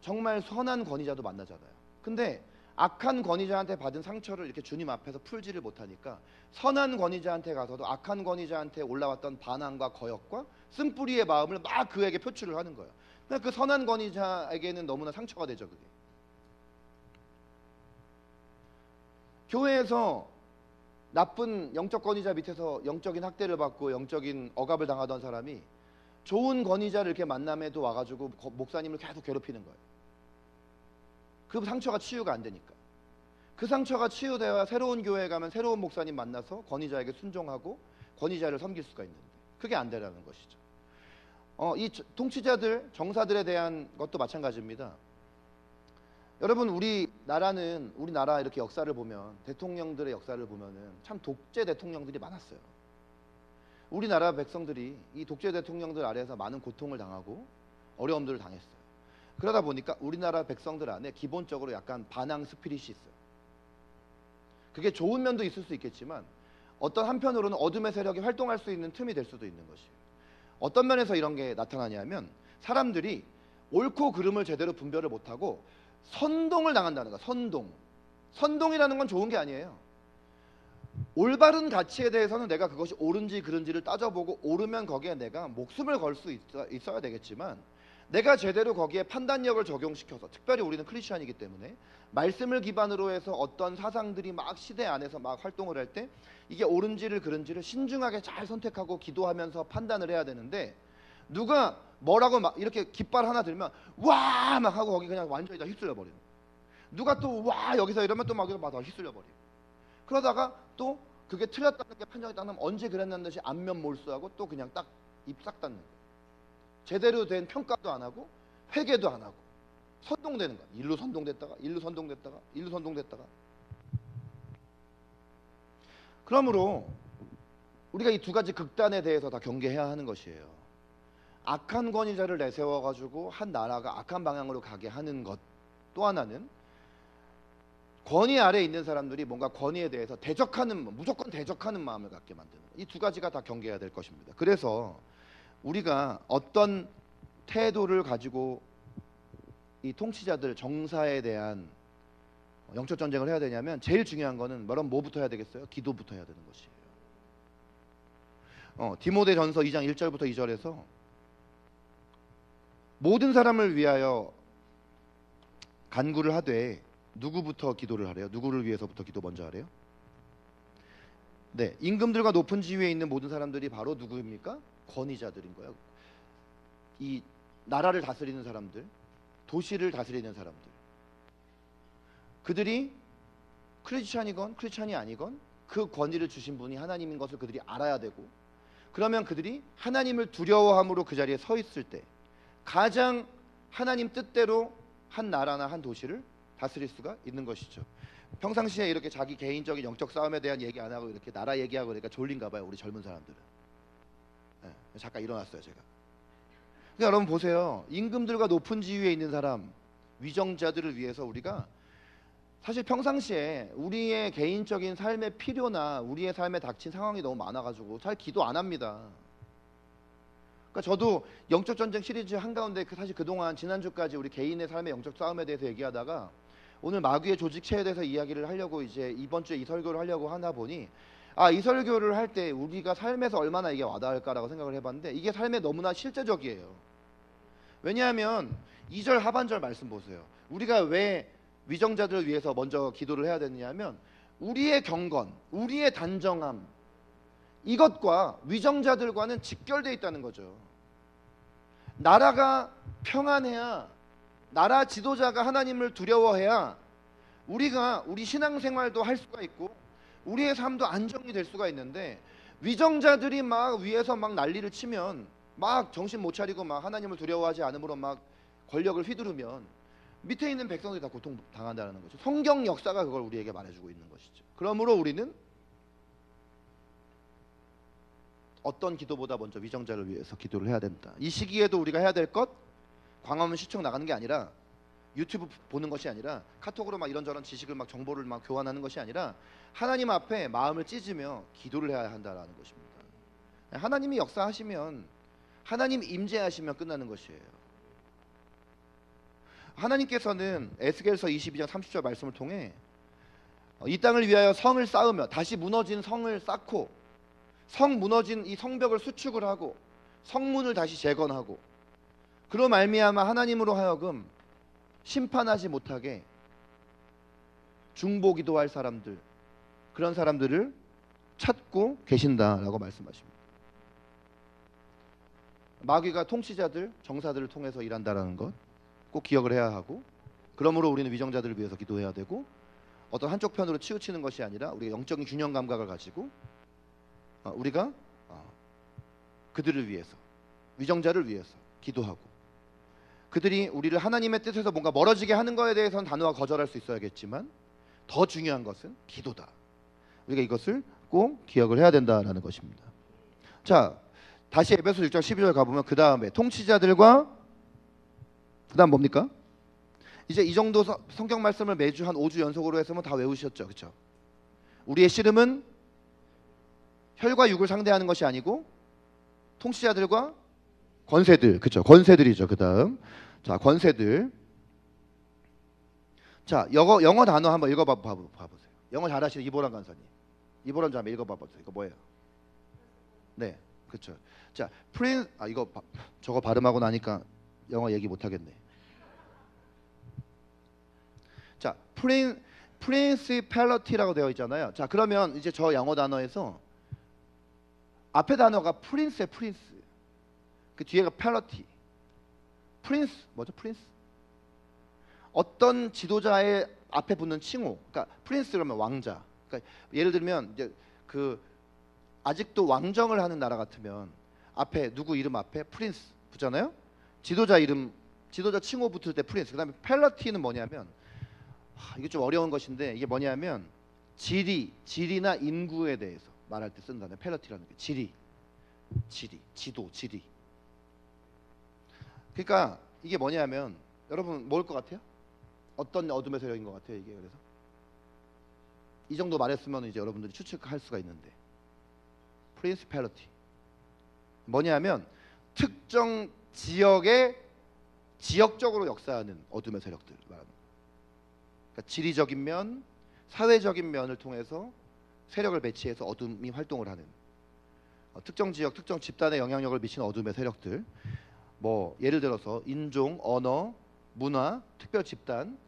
정말 선한 권위자도 만나잖아요. 근데 악한 권위자한테 받은 상처를 이렇게 주님 앞에서 풀지를 못하니까 선한 권위자한테 가서도 악한 권위자한테 올라왔던 반항과 거역과 쓴뿌리의 마음을 막 그에게 표출을 하는 거예요. 그러니까 그 선한 권위자에게는 너무나 상처가 되죠. 그게. 교회에서 나쁜 영적 권위자 밑에서 영적인 학대를 받고 영적인 억압을 당하던 사람이 좋은 권위자를 이렇게 만남에도 와가지고 목사님을 계속 괴롭히는 거예요. 그 상처가 치유가 안 되니까. 그 상처가 치유되어야 새로운 교회에 가면 새로운 목사님 만나서 권위자에게 순종하고 권위자를 섬길 수가 있는데 그게 안 되라는 것이죠. 이 통치자들, 정사들에 대한 것도 마찬가지입니다. 여러분 우리 나라 이렇게 역사를 보면 대통령들의 역사를 보면은 참 독재 대통령들이 많았어요. 우리나라 백성들이 이 독재 대통령들 아래에서 많은 고통을 당하고 어려움들을 당했어요. 그러다 보니까 우리나라 백성들 안에 기본적으로 약간 반항 스피릿이 있어요. 그게 좋은 면도 있을 수 있겠지만 어떤 한편으로는 어둠의 세력이 활동할 수 있는 틈이 될 수도 있는 것이에요. 어떤 면에서 이런 게 나타나냐면 사람들이 옳고 그름을 제대로 분별을 못하고 선동을 당한다는 거야. 선동이라는 건 좋은 게 아니에요. 올바른 가치에 대해서는 내가 그것이 옳은지 그른지를 따져보고 옳으면 거기에 내가 목숨을 걸 수 있어야 되겠지만 내가 제대로 거기에 판단력을 적용시켜서 특별히 우리는 크리스천이기 때문에 말씀을 기반으로 해서 어떤 사상들이 막 시대 안에서 막 활동을 할 때 이게 옳은지를 그른지를 신중하게 잘 선택하고 기도하면서 판단을 해야 되는데 누가 뭐라고 막 이렇게 깃발 하나 들면 와 막 하고 거기 그냥 완전히 다 휩쓸려 버리는. 누가 또 와 여기서 이러면 또 막 휘둘려 버려. 그러다가 또 그게 틀렸다는 게 판정이 딱 나면 언제 그랬냐는 듯이 안면 몰수하고 또 그냥 딱 입 싹 닫는 거예요. 제대로 된 평가도 안 하고 회개도 안 하고 선동되는 거야. 일로 선동됐다가 일로 선동됐다가 일로 선동됐다가. 그러므로 우리가 이 두 가지 극단에 대해서 다 경계해야 하는 것이에요. 악한 권위자를 내세워 가지고 한 나라가 악한 방향으로 가게 하는 것, 또 하나는 권위 아래에 있는 사람들이 뭔가 권위에 대해서 대적하는, 무조건 대적하는 마음을 갖게 만드는 것. 이 두 가지가 다 경계해야 될 것입니다. 그래서 우리가 어떤 태도를 가지고 이 통치자들, 정사에 대한 영적 전쟁을 해야 되냐면 제일 중요한 거는 뭐부터 해야 되겠어요? 기도부터 해야 되는 것이에요. 디모데전서 2장 1절부터 2절에서 모든 사람을 위하여 간구를 하되 누구부터 기도를 하래요? 누구를 위해서부터 기도 먼저 하래요? 네, 임금들과 높은 지위에 있는 모든 사람들이 바로 누구입니까? 권위자들인 거예요. 이 나라를 다스리는 사람들, 도시를 다스리는 사람들. 그들이 크리스찬이건 크리스찬이 아니건 그 권위를 주신 분이 하나님인 것을 그들이 알아야 되고, 그러면 그들이 하나님을 두려워함으로 그 자리에 서 있을 때 가장 하나님 뜻대로 한 나라나 한 도시를 다스릴 수가 있는 것이죠. 평상시에 이렇게 자기 개인적인 영적 싸움에 대한 얘기 안 하고 이렇게 나라 얘기하고 그러니까 졸린가 봐요, 우리 젊은 사람들은. 네, 잠깐 일어났어요 제가. 그러니까 여러분 보세요. 임금들과 높은 지위에 있는 사람, 위정자들을 위해서 우리가 사실 평상시에 우리의 개인적인 삶의 필요나 우리의 삶에 닥친 상황이 너무 많아가지고 잘 기도 안 합니다. 그러니까 저도 영적 전쟁 시리즈 한가운데 사실 그동안 지난주까지 우리 개인의 삶의 영적 싸움에 대해서 얘기하다가 오늘 마귀의 조직체에 대해서 이야기를 하려고 이제 이번 주에 이 설교를 하려고 하다 보니 이 설교를 할 때 우리가 삶에서 얼마나 이게 와닿을까라고 생각을 해봤는데 이게 삶에 너무나 실제적이에요. 왜냐하면 2절 하반절 말씀 보세요. 우리가 왜 위정자들을 위해서 먼저 기도를 해야 되느냐면 우리의 경건, 우리의 단정함, 이것과 위정자들과는 직결되어 있다는 거죠. 나라가 평안해야, 나라 지도자가 하나님을 두려워해야 우리가 우리 신앙생활도 할 수가 있고 우리의 삶도 안정이 될 수가 있는데, 위정자들이 막 위에서 막 난리를 치면 막 정신 못 차리고 막 하나님을 두려워하지 않으므로 막 권력을 휘두르면 밑에 있는 백성들이 다 고통당한다는 거죠. 성경 역사가 그걸 우리에게 말해주고 있는 것이죠. 그러므로 우리는 어떤 기도보다 먼저 위정자를 위해서 기도를 해야 된다. 이 시기에도 우리가 해야 될 것, 광화문 시청 나가는 게 아니라 유튜브 보는 것이 아니라 카톡으로 막 이런저런 지식을 막 정보를 막 교환하는 것이 아니라 하나님 앞에 마음을 찢으며 기도를 해야 한다라는 것입니다. 하나님이 역사하시면, 하나님 임재하시면 끝나는 것이에요. 하나님께서는 에스겔서 22장 30절 말씀을 통해 이 땅을 위하여 성을 쌓으며 다시 무너진 성을 쌓고 성 무너진 이 성벽을 수축을 하고 성문을 다시 재건하고 그로 말미암아 하나님으로 하여금 심판하지 못하게 중보기도할 사람들, 그런 사람들을 찾고 계신다라고 말씀하십니다. 마귀가 통치자들, 정사들을 통해서 일한다라는 것 꼭 기억을 해야 하고, 그러므로 우리는 위정자들을 위해서 기도해야 되고, 어떤 한쪽 편으로 치우치는 것이 아니라 우리가 영적인 균형 감각을 가지고 우리가 그들을 위해서, 위정자를 위해서 기도하고, 그들이 우리를 하나님의 뜻에서 뭔가 멀어지게 하는 것에 대해서는 단호하게 거절할 수 있어야겠지만 더 중요한 것은 기도다. 우리가 이것을 꼭 기억을 해야 된다라는 것입니다. 자, 다시 에베소 6장 12절 가보면 그 다음에 통치자들과 그 다음 뭡니까? 이제 이 정도 성경 말씀을 매주 한 5주 연속으로 했으면 다 외우셨죠, 그렇죠? 우리의 씨름은 혈과 육을 상대하는 것이 아니고 통치자들과 권세들, 그렇죠? 권세들이죠. 그 다음, 자, 권세들. 자, 영어 단어 한번 읽어봐보세요. 영어 잘하시는 이보람 간사님, 이보람 자매 읽어봐보세요. 이거 뭐예요? 네, 그렇죠. 자, 이거 저거 발음하고 나니까 영어 얘기 못하겠네. 자, principality라고 되어 있잖아요. 자, 그러면 이제 저 영어 단어에서 앞에 단어가 프린스의 프린스, 그 뒤에가 팔러티. 프린스 뭐죠? 프린스. 어떤 지도자의 앞에 붙는 칭호. 그러니까 프린스 그러면 왕자. 그러니까 예를 들면 이제 그 아직도 왕정을 하는 나라 같으면 앞에 누구 이름 앞에 프린스 붙잖아요. 지도자 이름, 지도자 칭호 붙을 때 프린스. 그다음에 펠러티는 뭐냐면 이게 좀 어려운 것인데 이게 뭐냐면 지리나 인구에 대해서 말할 때 쓰는 단어 펠러티라는 게 지리, 지도, 지리. 그러니까 이게 뭐냐면 여러분 뭘 것 같아요? 어떤 어둠의 세력인 것 같아요 이게. 그래서 이 정도 말했으면 이제 여러분들이 추측할 수가 있는데 프린시패리티 뭐냐면 특정 지역에 지역적으로 역사하는 어둠의 세력들 말합니다. 그러니까 지리적인 면, 사회적인 면을 통해서 세력을 배치해서 어둠이 활동을 하는 특정 지역, 특정 집단에 영향력을 미치는 어둠의 세력들. 뭐 예를 들어서 인종, 언어, 문화, 특별 집단,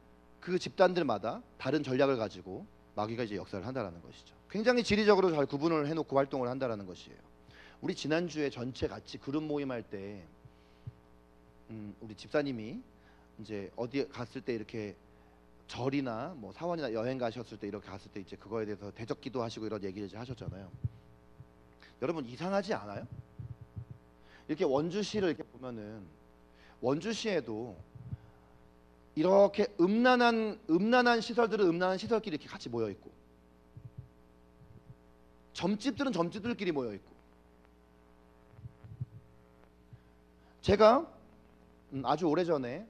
그 집단들마다 다른 전략을 가지고 마귀가 이제 역사를 한다라는 것이죠. 굉장히 지리적으로 잘 구분을 해놓고 활동을 한다라는 것이에요. 우리 지난주에 전체 같이 그룹 모임할 때 우리 집사님이 이제 어디 갔을 때 이렇게 절이나 뭐 사원이나 여행 가셨을 때 이렇게 갔을 때 이제 그거에 대해서 대적기도 하시고 이런 얘기를 이제 하셨잖아요. 여러분 이상하지 않아요? 이렇게 원주시를 이렇게 보면은 원주시에도 이렇게 음란한 시설들은 음란한 시설끼리 이렇게 같이 모여 있고 점집들은 점집들끼리 모여 있고. 제가 아주 오래전에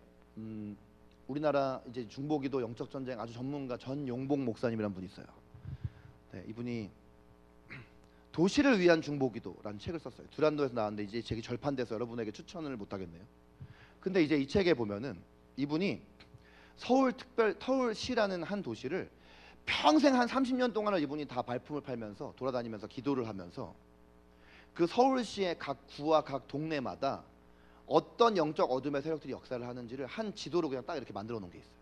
우리나라 이제 중보기도 영적 전쟁 아주 전문가 전용복 목사님이라는 분이 있어요. 네, 이분이 도시를 위한 중보기도라는 책을 썼어요. 두란노에서 나왔는데 이제 책이 절판돼서 여러분에게 추천을 못 하겠네요. 근데 이제 이 책에 보면은 이분이 서울시라는 한 도시를 평생 한 30년 동안을 이분이 다 발품을 팔면서 돌아다니면서 기도를 하면서 그 서울시의 각 구와 각 동네마다 어떤 영적 어둠의 세력들이 역사를 하는지를 한 지도로 그냥 딱 이렇게 만들어 놓은 게 있어요.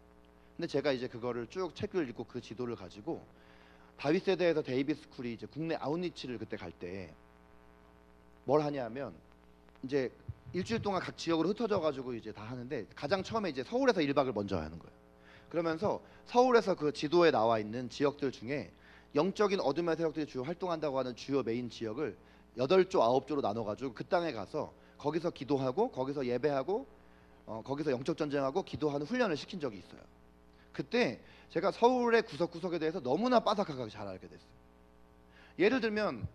근데 제가 이제 그거를 쭉 책을 읽고 그 지도를 가지고 다윗 세대에서 데이비스 쿨이 이제 국내 아웃리치를 그때 갈 때 뭘 하냐면 이제 일주일 동안 각 지역으로 흩어져 가지고 이제 다 하는데 가장 처음에 이제 서울에서 1박을 먼저 하는 거예요. 그러면서 서울에서 그 지도에 나와 있는 지역들 중에 영적인 어둠의 세력들이 주요 활동한다고 하는 주요 메인 지역을 8조 9조로 나눠 가지고 그 땅에 가서 거기서 기도하고 거기서 예배하고 거기서 영적 전쟁하고 기도하는 훈련을 시킨 적이 있어요. 그때 제가 서울의 구석구석에 대해서 너무나 빠삭하게 잘 알게 됐어요. 예를 들면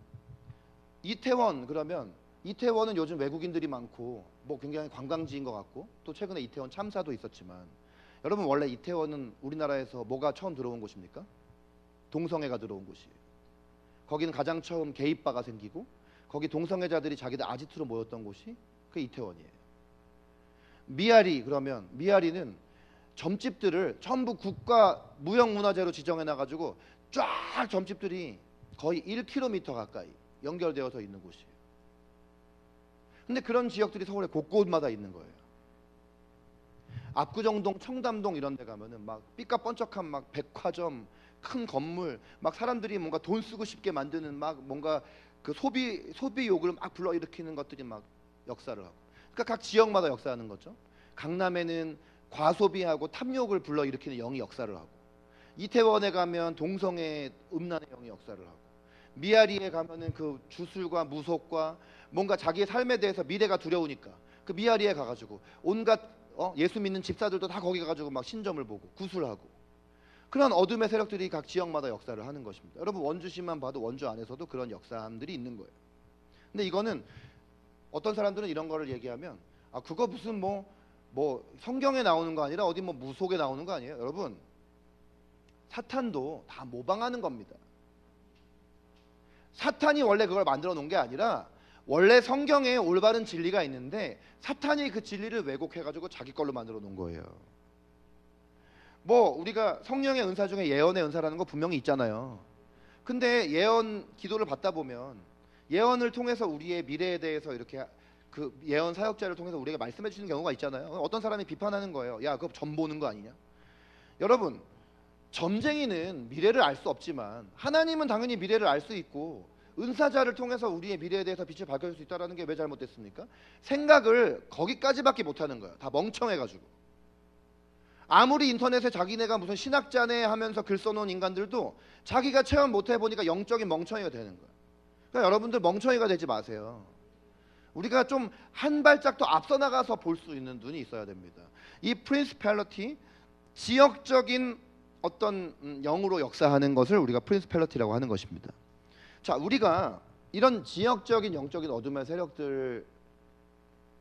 이태원 그러면 이태원은 요즘 외국인들이 많고 뭐 굉장히 관광지인 것 같고 또 최근에 이태원 참사도 있었지만 여러분 원래 이태원은 우리나라에서 뭐가 처음 들어온 곳입니까? 동성애가 들어온 곳이에요. 거기는 가장 처음 게이바가 생기고 거기 동성애자들이 자기들 아지트로 모였던 곳이 그 이태원이에요. 미아리 그러면 미아리는 점집들을 전부 국가 무형문화재로 지정해놔가지고 쫙 점집들이 거의 1km 가까이 연결되어서 있는 곳이에요. 근데 그런 지역들이 서울에 곳곳마다 있는 거예요. 압구정동, 청담동 이런 데 가면은 막 삐까뻔쩍한 막 백화점, 큰 건물, 막 사람들이 뭔가 돈 쓰고 싶게 만드는 막 뭔가 그 소비욕을 막 불러일으키는 것들이 막 역사를 하고. 그러니까 각 지역마다 역사하는 거죠. 강남에는 과소비하고 탐욕을 불러일으키는 영이 역사를 하고, 이태원에 가면 동성애 음란의 영이 역사를 하고, 미아리에 가면은 그 주술과 무속과 뭔가 자기의 삶에 대해서 미래가 두려우니까 그 미아리에 가가지고 온갖 예수 믿는 집사들도 다 거기 가가지고 막 신점을 보고 구술하고 그런 어둠의 세력들이 각 지역마다 역사를 하는 것입니다. 여러분 원주시만 봐도 원주 안에서도 그런 역사들이 있는 거예요. 근데 이거는 어떤 사람들은 이런 거를 얘기하면 그거 무슨 뭐 성경에 나오는 거 아니라 어디 뭐 무속에 나오는 거 아니에요? 여러분 사탄도 다 모방하는 겁니다. 사탄이 원래 그걸 만들어 놓은 게 아니라 원래 성경에 올바른 진리가 있는데 사탄이 그 진리를 왜곡해가지고 자기 걸로 만들어 놓은 거예요. 뭐 우리가 성령의 은사 중에 예언의 은사라는 거 분명히 있잖아요. 근데 예언 기도를 받다 보면 예언을 통해서 우리의 미래에 대해서 이렇게 그 예언 사역자를 통해서 우리에게 말씀해 주시는 경우가 있잖아요. 어떤 사람이 비판하는 거예요. 야, 그거 점 보는 거 아니냐? 여러분, 점쟁이는 미래를 알 수 없지만 하나님은 당연히 미래를 알 수 있고 은사자를 통해서 우리의 미래에 대해서 빛을 밝혀줄 수 있다는 게 왜 잘못됐습니까? 생각을 거기까지밖에 못하는 거예요. 다 멍청해가지고. 아무리 인터넷에 자기네가 무슨 신학자네 하면서 글 써놓은 인간들도 자기가 체험 못 해보니까 영적인 멍청이가 되는 거예요. 그러니까 여러분들 멍청이가 되지 마세요. 우리가 좀 한 발짝 더 앞서 나가서 볼 수 있는 눈이 있어야 됩니다. 이 프린시팔리티, 지역적인 어떤 영으로 역사하는 것을 우리가 프린시팔리티라고 하는 것입니다. 자, 우리가 이런 지역적인 영적인 어둠의 세력들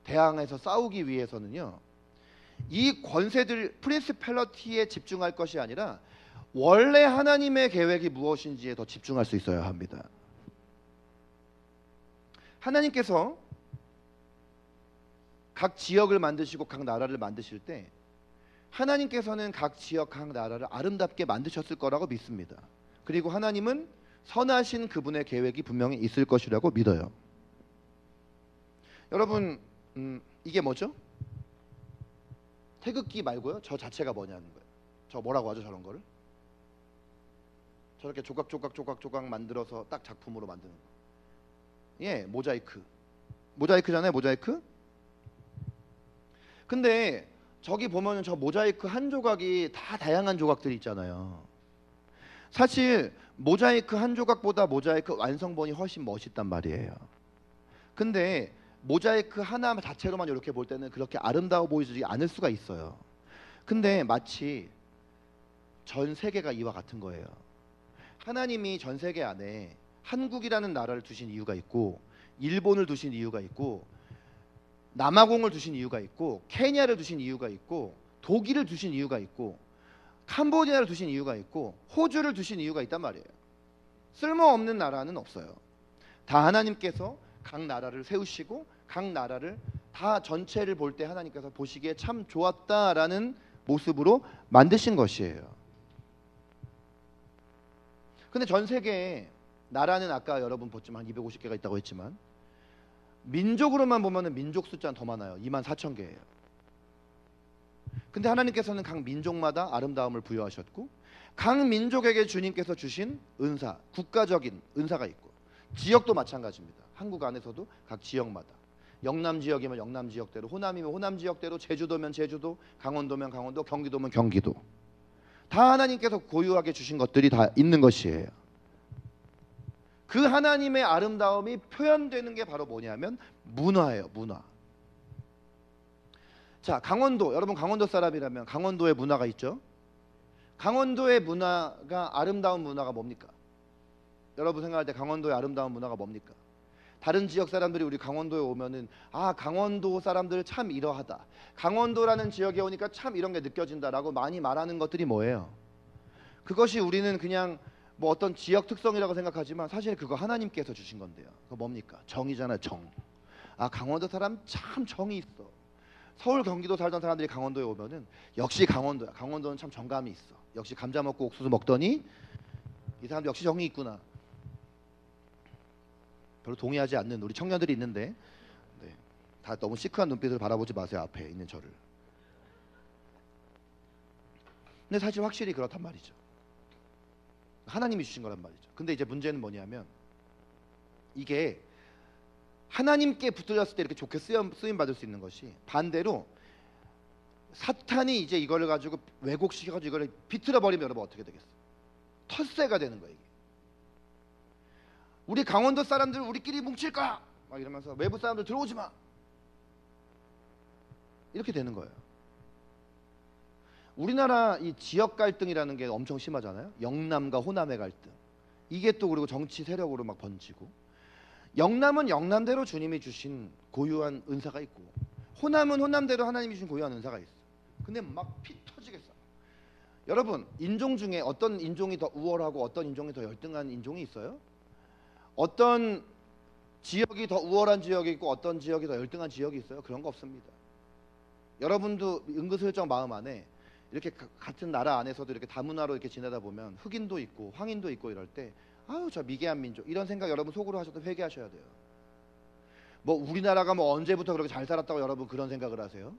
대항해서 싸우기 위해서는요, 이 권세들 프린시팔리티에 집중할 것이 아니라 원래 하나님의 계획이 무엇인지에 더 집중할 수 있어야 합니다. 하나님께서 각 지역을 만드시고 각 나라를 만드실 때 하나님께서는 각 지역 각 나라를 아름답게 만드셨을 거라고 믿습니다. 그리고 하나님은 선하신 그분의 계획이 분명히 있을 것이라고 믿어요. 여러분, 이게 뭐죠? 태극기 말고요, 저 자체가 뭐냐는 거예요. 저 뭐라고 하죠, 저런 거를? 저렇게 조각 만들어서 딱 작품으로 만드는 거. 예, 모자이크. 모자이크잖아요, 모자이크. 근데 저기 보면은 저 모자이크 한 조각이 다 다양한 조각들이 있잖아요. 사실 모자이크 한 조각보다 모자이크 완성본이 훨씬 멋있단 말이에요. 근데 모자이크 하나 자체로만 이렇게 볼 때는 그렇게 아름다워 보이지 않을 수가 있어요. 근데 마치 전 세계가 이와 같은 거예요. 하나님이 전 세계 안에 한국이라는 나라를 두신 이유가 있고, 일본을 두신 이유가 있고, 남아공을 두신 이유가 있고, 케냐를 두신 이유가 있고, 독일을 두신 이유가 있고, 캄보디아를 두신 이유가 있고, 호주를 두신 이유가 있단 말이에요. 쓸모없는 나라는 없어요. 다 하나님께서 각 나라를 세우시고 각 나라를 다 전체를 볼 때 하나님께서 보시기에 참 좋았다라는 모습으로 만드신 것이에요. 근데 전 세계에 나라는 아까 여러분 보지만 한 250개가 있다고 했지만 민족으로만 보면은 민족 숫자는 더 많아요. 24,000개예요. 근데 하나님께서는 각 민족마다 아름다움을 부여하셨고 각 민족에게 주님께서 주신 은사, 국가적인 은사가 있고 지역도 마찬가지입니다. 한국 안에서도 각 지역마다 영남 지역이면 영남 지역대로, 호남이면 호남 지역대로, 제주도면 제주도, 강원도면 강원도, 경기도면 경기도, 다 하나님께서 고유하게 주신 것들이 다 있는 것이에요. 그 하나님의 아름다움이 표현되는 게 바로 뭐냐면 문화예요. 문화. 자, 강원도, 여러분 강원도 사람이라면 강원도의 문화가 있죠. 강원도의 문화가 아름다운 문화가 뭡니까? 여러분 생각할 때 강원도의 아름다운 문화가 뭡니까? 다른 지역 사람들이 우리 강원도에 오면은 아, 강원도 사람들 참 이러하다, 강원도라는 지역에 오니까 참 이런 게 느껴진다라고 많이 말하는 것들이 뭐예요? 그것이 우리는 그냥 뭐 어떤 지역 특성이라고 생각하지만 사실 그거 하나님께서 주신 건데요. 그거 뭡니까? 정이잖아요. 정. 아, 강원도 사람 참 정이 있어. 서울 경기도 살던 사람들이 강원도에 오면은 역시 강원도야. 강원도는 참 정감이 있어. 역시 감자 먹고 옥수수 먹더니 이 사람도 역시 정이 있구나. 별로 동의하지 않는 우리 청년들이 있는데, 네, 다 너무 시크한 눈빛으로 바라보지 마세요. 앞에 있는 저를. 근데 사실 확실히 그렇단 말이죠. 하나님이 주신 거란 말이죠. 근데 이제 문제는 뭐냐면 이게 하나님께 붙들렸을 때 이렇게 좋게 쓰임 받을 수 있는 것이, 반대로 사탄이 이제 이거를 가지고 왜곡시켜가지고 이거를 비틀어 버리면 여러분 어떻게 되겠어요? 텃세가 되는 거예요. 이게. 우리 강원도 사람들 우리끼리 뭉칠까? 막 이러면서 외부 사람들 들어오지 마. 이렇게 되는 거예요. 우리나라 이 지역 갈등이라는 게 엄청 심하잖아요. 영남과 호남의 갈등. 이게 또 그리고 정치 세력으로 막 번지고, 영남은 영남대로 주님이 주신 고유한 은사가 있고, 호남은 호남대로 하나님이 주신 고유한 은사가 있어. 근데 막 피 터지겠어. 여러분, 인종 중에 어떤 인종이 더 우월하고 어떤 인종이 더 열등한 인종이 있어요? 어떤 지역이 더 우월한 지역이 있고 어떤 지역이 더 열등한 지역이 있어요? 그런 거 없습니다. 여러분도 은근슬쩍 마음 안에 이렇게 같은 나라 안에서도 이렇게 다문화로 이렇게 지내다 보면 흑인도 있고 황인도 있고 이럴 때 아유 저 미개한 민족, 이런 생각 여러분 속으로 하셔도 회개하셔야 돼요. 뭐 우리나라가 뭐 언제부터 그렇게 잘 살았다고 여러분 그런 생각을 하세요?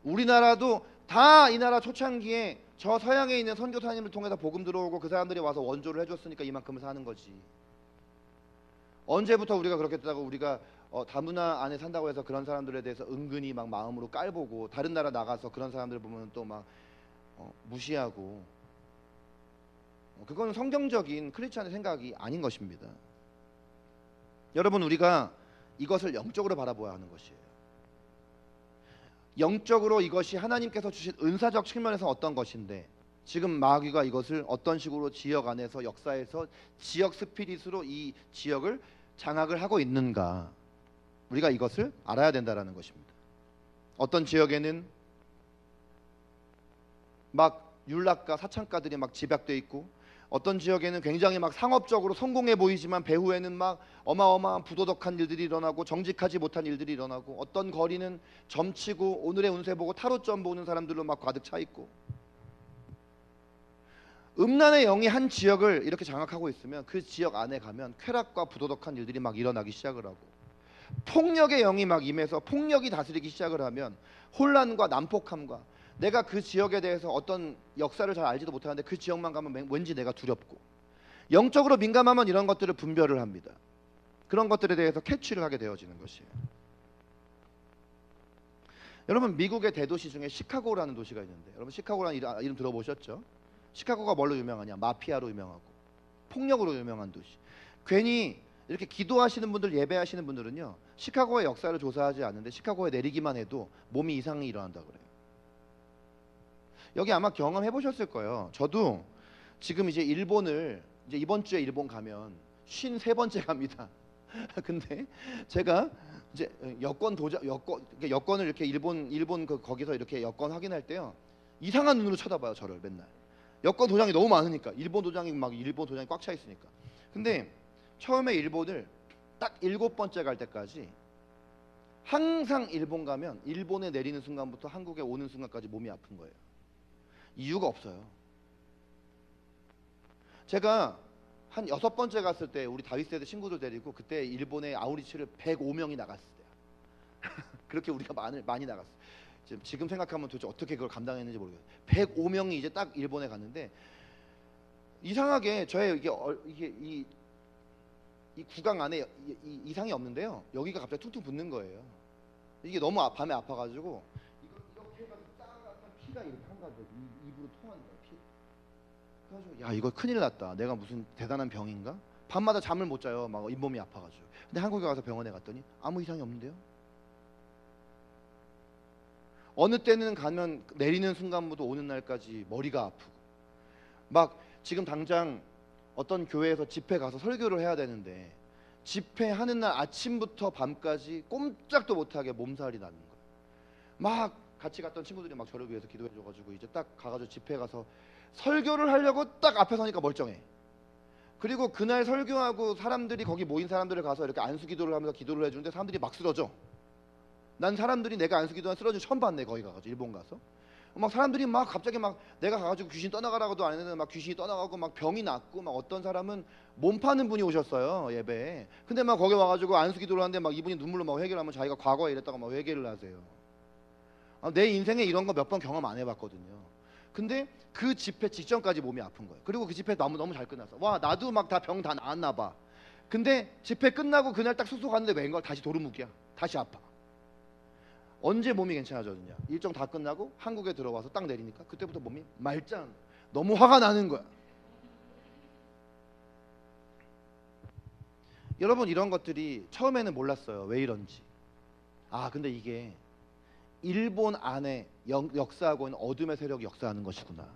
우리나라도 다 이 나라 초창기에 저 서양에 있는 선교사님을 통해서 복음 들어오고 그 사람들이 와서 원조를 해줬으니까 이만큼을 사는 거지. 언제부터 우리가 그렇게 됐다고 우리가 다문화 안에 산다고 해서 그런 사람들에 대해서 은근히 막 마음으로 깔보고 다른 나라 나가서 그런 사람들 보면 또 막 무시하고 그건 성경적인 크리스찬의 생각이 아닌 것입니다. 여러분 우리가 이것을 영적으로 바라보아야 하는 것이에요. 영적으로 이것이 하나님께서 주신 은사적 측면에서 어떤 것인데 지금 마귀가 이것을 어떤 식으로 지역 안에서 역사에서 지역 스피릿으로 이 지역을 장악을 하고 있는가 우리가 이것을 알아야 된다라는 것입니다. 어떤 지역에는 막 율락가 사창가들이 막 집약돼 있고 어떤 지역에는 굉장히 막 상업적으로 성공해 보이지만 배후에는 막 어마어마한 부도덕한 일들이 일어나고 정직하지 못한 일들이 일어나고 어떤 거리는 점치고 오늘의 운세 보고 타로점 보는 사람들로 막 가득 차 있고 음란의 영이 한 지역을 이렇게 장악하고 있으면 그 지역 안에 가면 쾌락과 부도덕한 일들이 막 일어나기 시작을 하고 폭력의 영이 막 임해서 폭력이 다스리기 시작을 하면 혼란과 난폭함과 내가 그 지역에 대해서 어떤 역사를 잘 알지도 못하는데 그 지역만 가면 왠지 내가 두렵고 영적으로 민감하면 이런 것들을 분별을 합니다. 그런 것들에 대해서 캐치를 하게 되어지는 것이에요. 여러분 미국의 대도시 중에 시카고라는 도시가 있는데 여러분 시카고라는 이름 들어보셨죠? 시카고가 뭘로 유명하냐? 마피아로 유명하고 폭력으로 유명한 도시. 괜히 이렇게 기도하시는 분들 예배하시는 분들은요 시카고의 역사를 조사하지 않는데 시카고에 내리기만 해도 몸이 이상이 일어난다 그래요. 여기 아마 경험해 보셨을 거예요. 저도 지금 이제 일본을 이제 이번 주에 일본 가면 53번째 갑니다. 근데 제가 이제 여권을 이렇게 일본 거기서 이렇게 여권 확인할 때요 이상한 눈으로 쳐다봐요 저를 맨날. 여권 도장이 너무 많으니까 일본 도장이 꽉 차 있으니까. 근데 처음에 일본을 딱 7번째 갈 때까지 항상 일본 가면 일본에 내리는 순간부터 한국에 오는 순간까지 몸이 아픈 거예요. 이유가 없어요. 제가 한 6번째 갔을 때 우리 다윗세대 친구들 데리고 그때 일본에 아우리치를 105명이 나갔을 때야. 그렇게 우리가 많이 나갔어요. 지금 생각하면 도대체 어떻게 그걸 감당했는지 모르겠어요. 105명이 이제 딱 일본에 갔는데 이상하게 저의 이게 이 구강 안에 이상이 없는데요. 여기가 갑자기 퉁퉁 붓는 거예요. 이게 너무 밤에 아파가지고 이렇게 해가지고 딱 피가 이렇게 한가득 입으로 통하는 거예요. 피. 그래가지고 야 이거 큰일 났다. 내가 무슨 대단한 병인가? 밤마다 잠을 못 자요. 막 잇몸이 아파가지고. 근데 한국에 가서 병원에 갔더니 아무 이상이 없는데요. 어느 때는 가면 내리는 순간부터 오는 날까지 머리가 아프고 막 지금 당장 어떤 교회에서 집회 가서 설교를 해야 되는데 집회하는 날 아침부터 밤까지 꼼짝도 못하게 몸살이 나는 거예요. 막 같이 갔던 친구들이 막 저를 위해서 기도해 줘가지고 이제 딱 가가지고 집회 가서 설교를 하려고 딱 앞에 서니까 멀쩡해. 그리고 그날 설교하고 사람들이 거기 모인 사람들을 가서 이렇게 안수 기도를 하면서 기도를 해주는데 사람들이 막 쓰러져. 난 사람들이 내가 안수 기도하는 쓰러진 처음 봤네. 거기 가가지고 일본 가서 막 사람들이 막 갑자기 막 내가 가가지고 귀신 떠나가라고도 안 했는데 막 귀신이 떠나가고 막 병이 낫고 막 어떤 사람은 몸 파는 분이 오셨어요 예배에. 근데 막 거기 와가지고 안수 기도를 하는데 막 이분이 눈물로 막 회개를 하면 자기가 과거에 이랬다가 막 회개를 하세요. 내 인생에 이런 거 몇 번 경험 안 해봤거든요. 근데 그 집회 직전까지 몸이 아픈 거예요. 그리고 그 집회 너무 잘 끝났어. 와 나도 막 다 병 다 나았나 봐. 근데 집회 끝나고 그날 딱 숙소 갔는데 웬걸 다시 도루묵이야. 다시 아파. 언제 몸이 괜찮아졌느냐? 일정 다 끝나고 한국에 들어와서 딱 내리니까 그때부터 몸이 말짱. 너무 화가 나는 거야. 여러분 이런 것들이 처음에는 몰랐어요. 왜 이런지. 근데 이게 일본 안에 역사하고 있는 어둠의 세력이 역사하는 것이구나.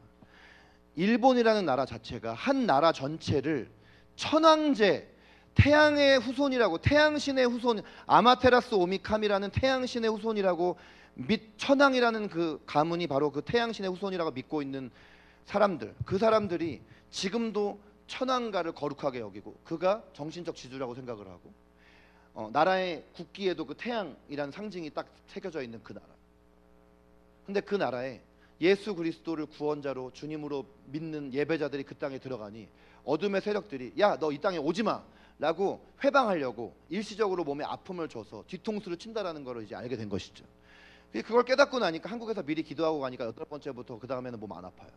일본이라는 나라 자체가 한 나라 전체를 천황제 태양의 후손이라고 태양신의 후손 아마테라스 오미카미라는 태양신의 후손이라고 천황이라는 그 가문이 바로 그 태양신의 후손이라고 믿고 있는 사람들 그 사람들이 지금도 천황가를 거룩하게 여기고 그가 정신적 지주라고 생각을 하고 나라의 국기에도 그 태양이라는 상징이 딱 새겨져 있는 그 나라. 근데 그 나라에 예수 그리스도를 구원자로 주님으로 믿는 예배자들이 그 땅에 들어가니 어둠의 세력들이 야 너 이 땅에 오지마 라고 회방하려고 일시적으로 몸에 아픔을 줘서 뒤통수를 친다라는 걸 이제 알게 된 것이죠. 그걸 깨닫고 나니까 한국에서 미리 기도하고 가니까 8번째부터 그 다음에는 몸 안 아파요.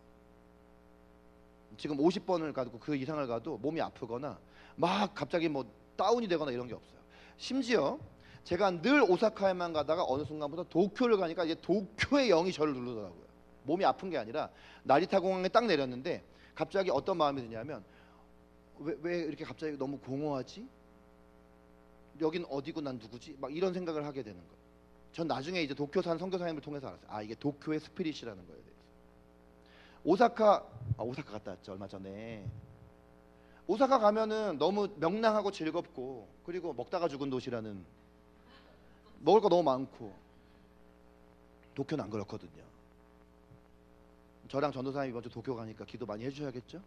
지금 50번을 가도 그 이상을 가도 몸이 아프거나 막 갑자기 뭐 다운이 되거나 이런 게 없어요. 심지어 제가 늘 오사카에만 가다가 어느 순간부터 도쿄를 가니까 이제 도쿄의 영이 저를 누르더라고요. 몸이 아픈 게 아니라 나리타 공항에 딱 내렸는데 갑자기 어떤 마음이 드냐면 왜 이렇게 갑자기 너무 공허하지? 여긴 어디고 난 누구지? 막 이런 생각을 하게 되는 거예요. 전 나중에 이제 도쿄산 선교사님을 통해서 알았어요. 아, 이게 도쿄의 스피릿이라는 거예요. 오사카 갔다 왔죠, 얼마 전에. 오사카 가면은 너무 명랑하고 즐겁고, 그리고 먹다가 죽은 도시라는, 먹을 거 너무 많고. 도쿄는 안 그렇거든요. 저랑 전도사님 이번 주 도쿄 가니까 기도 많이 해주셔야겠죠?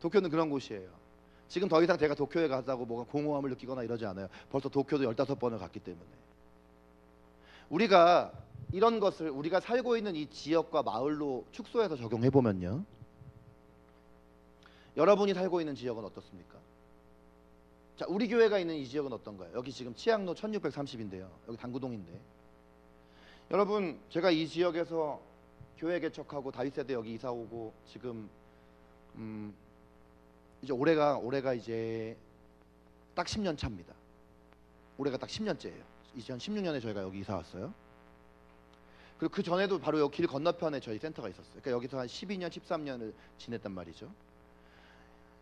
도쿄는 그런 곳이에요. 지금 더 이상 제가 도쿄에 가자고 뭐가 공허함을 느끼거나 이러지 않아요. 벌써 도쿄도 15번을 갔기 때문에. 우리가 이런 것을 우리가 살고 있는 이 지역과 마을로 축소해서 적용해 보면요. 여러분이 살고 있는 지역은 어떻습니까? 자, 우리 교회가 있는 이 지역은 어떤가요? 여기 지금 치악로 1630인데요. 여기 당구동인데. 여러분, 제가 이 지역에서 교회 개척하고 다윗세대 여기 이사 오고 지금 이제 올해가 이제 딱 10년 차입니다. 올해가 딱 10년째예요. 2016년에 저희가 여기 이사 왔어요. 그리고 그 전에도 바로 여기 길 건너편에 저희 센터가 있었어요. 그러니까 여기서 한 12년, 13년을 지냈단 말이죠.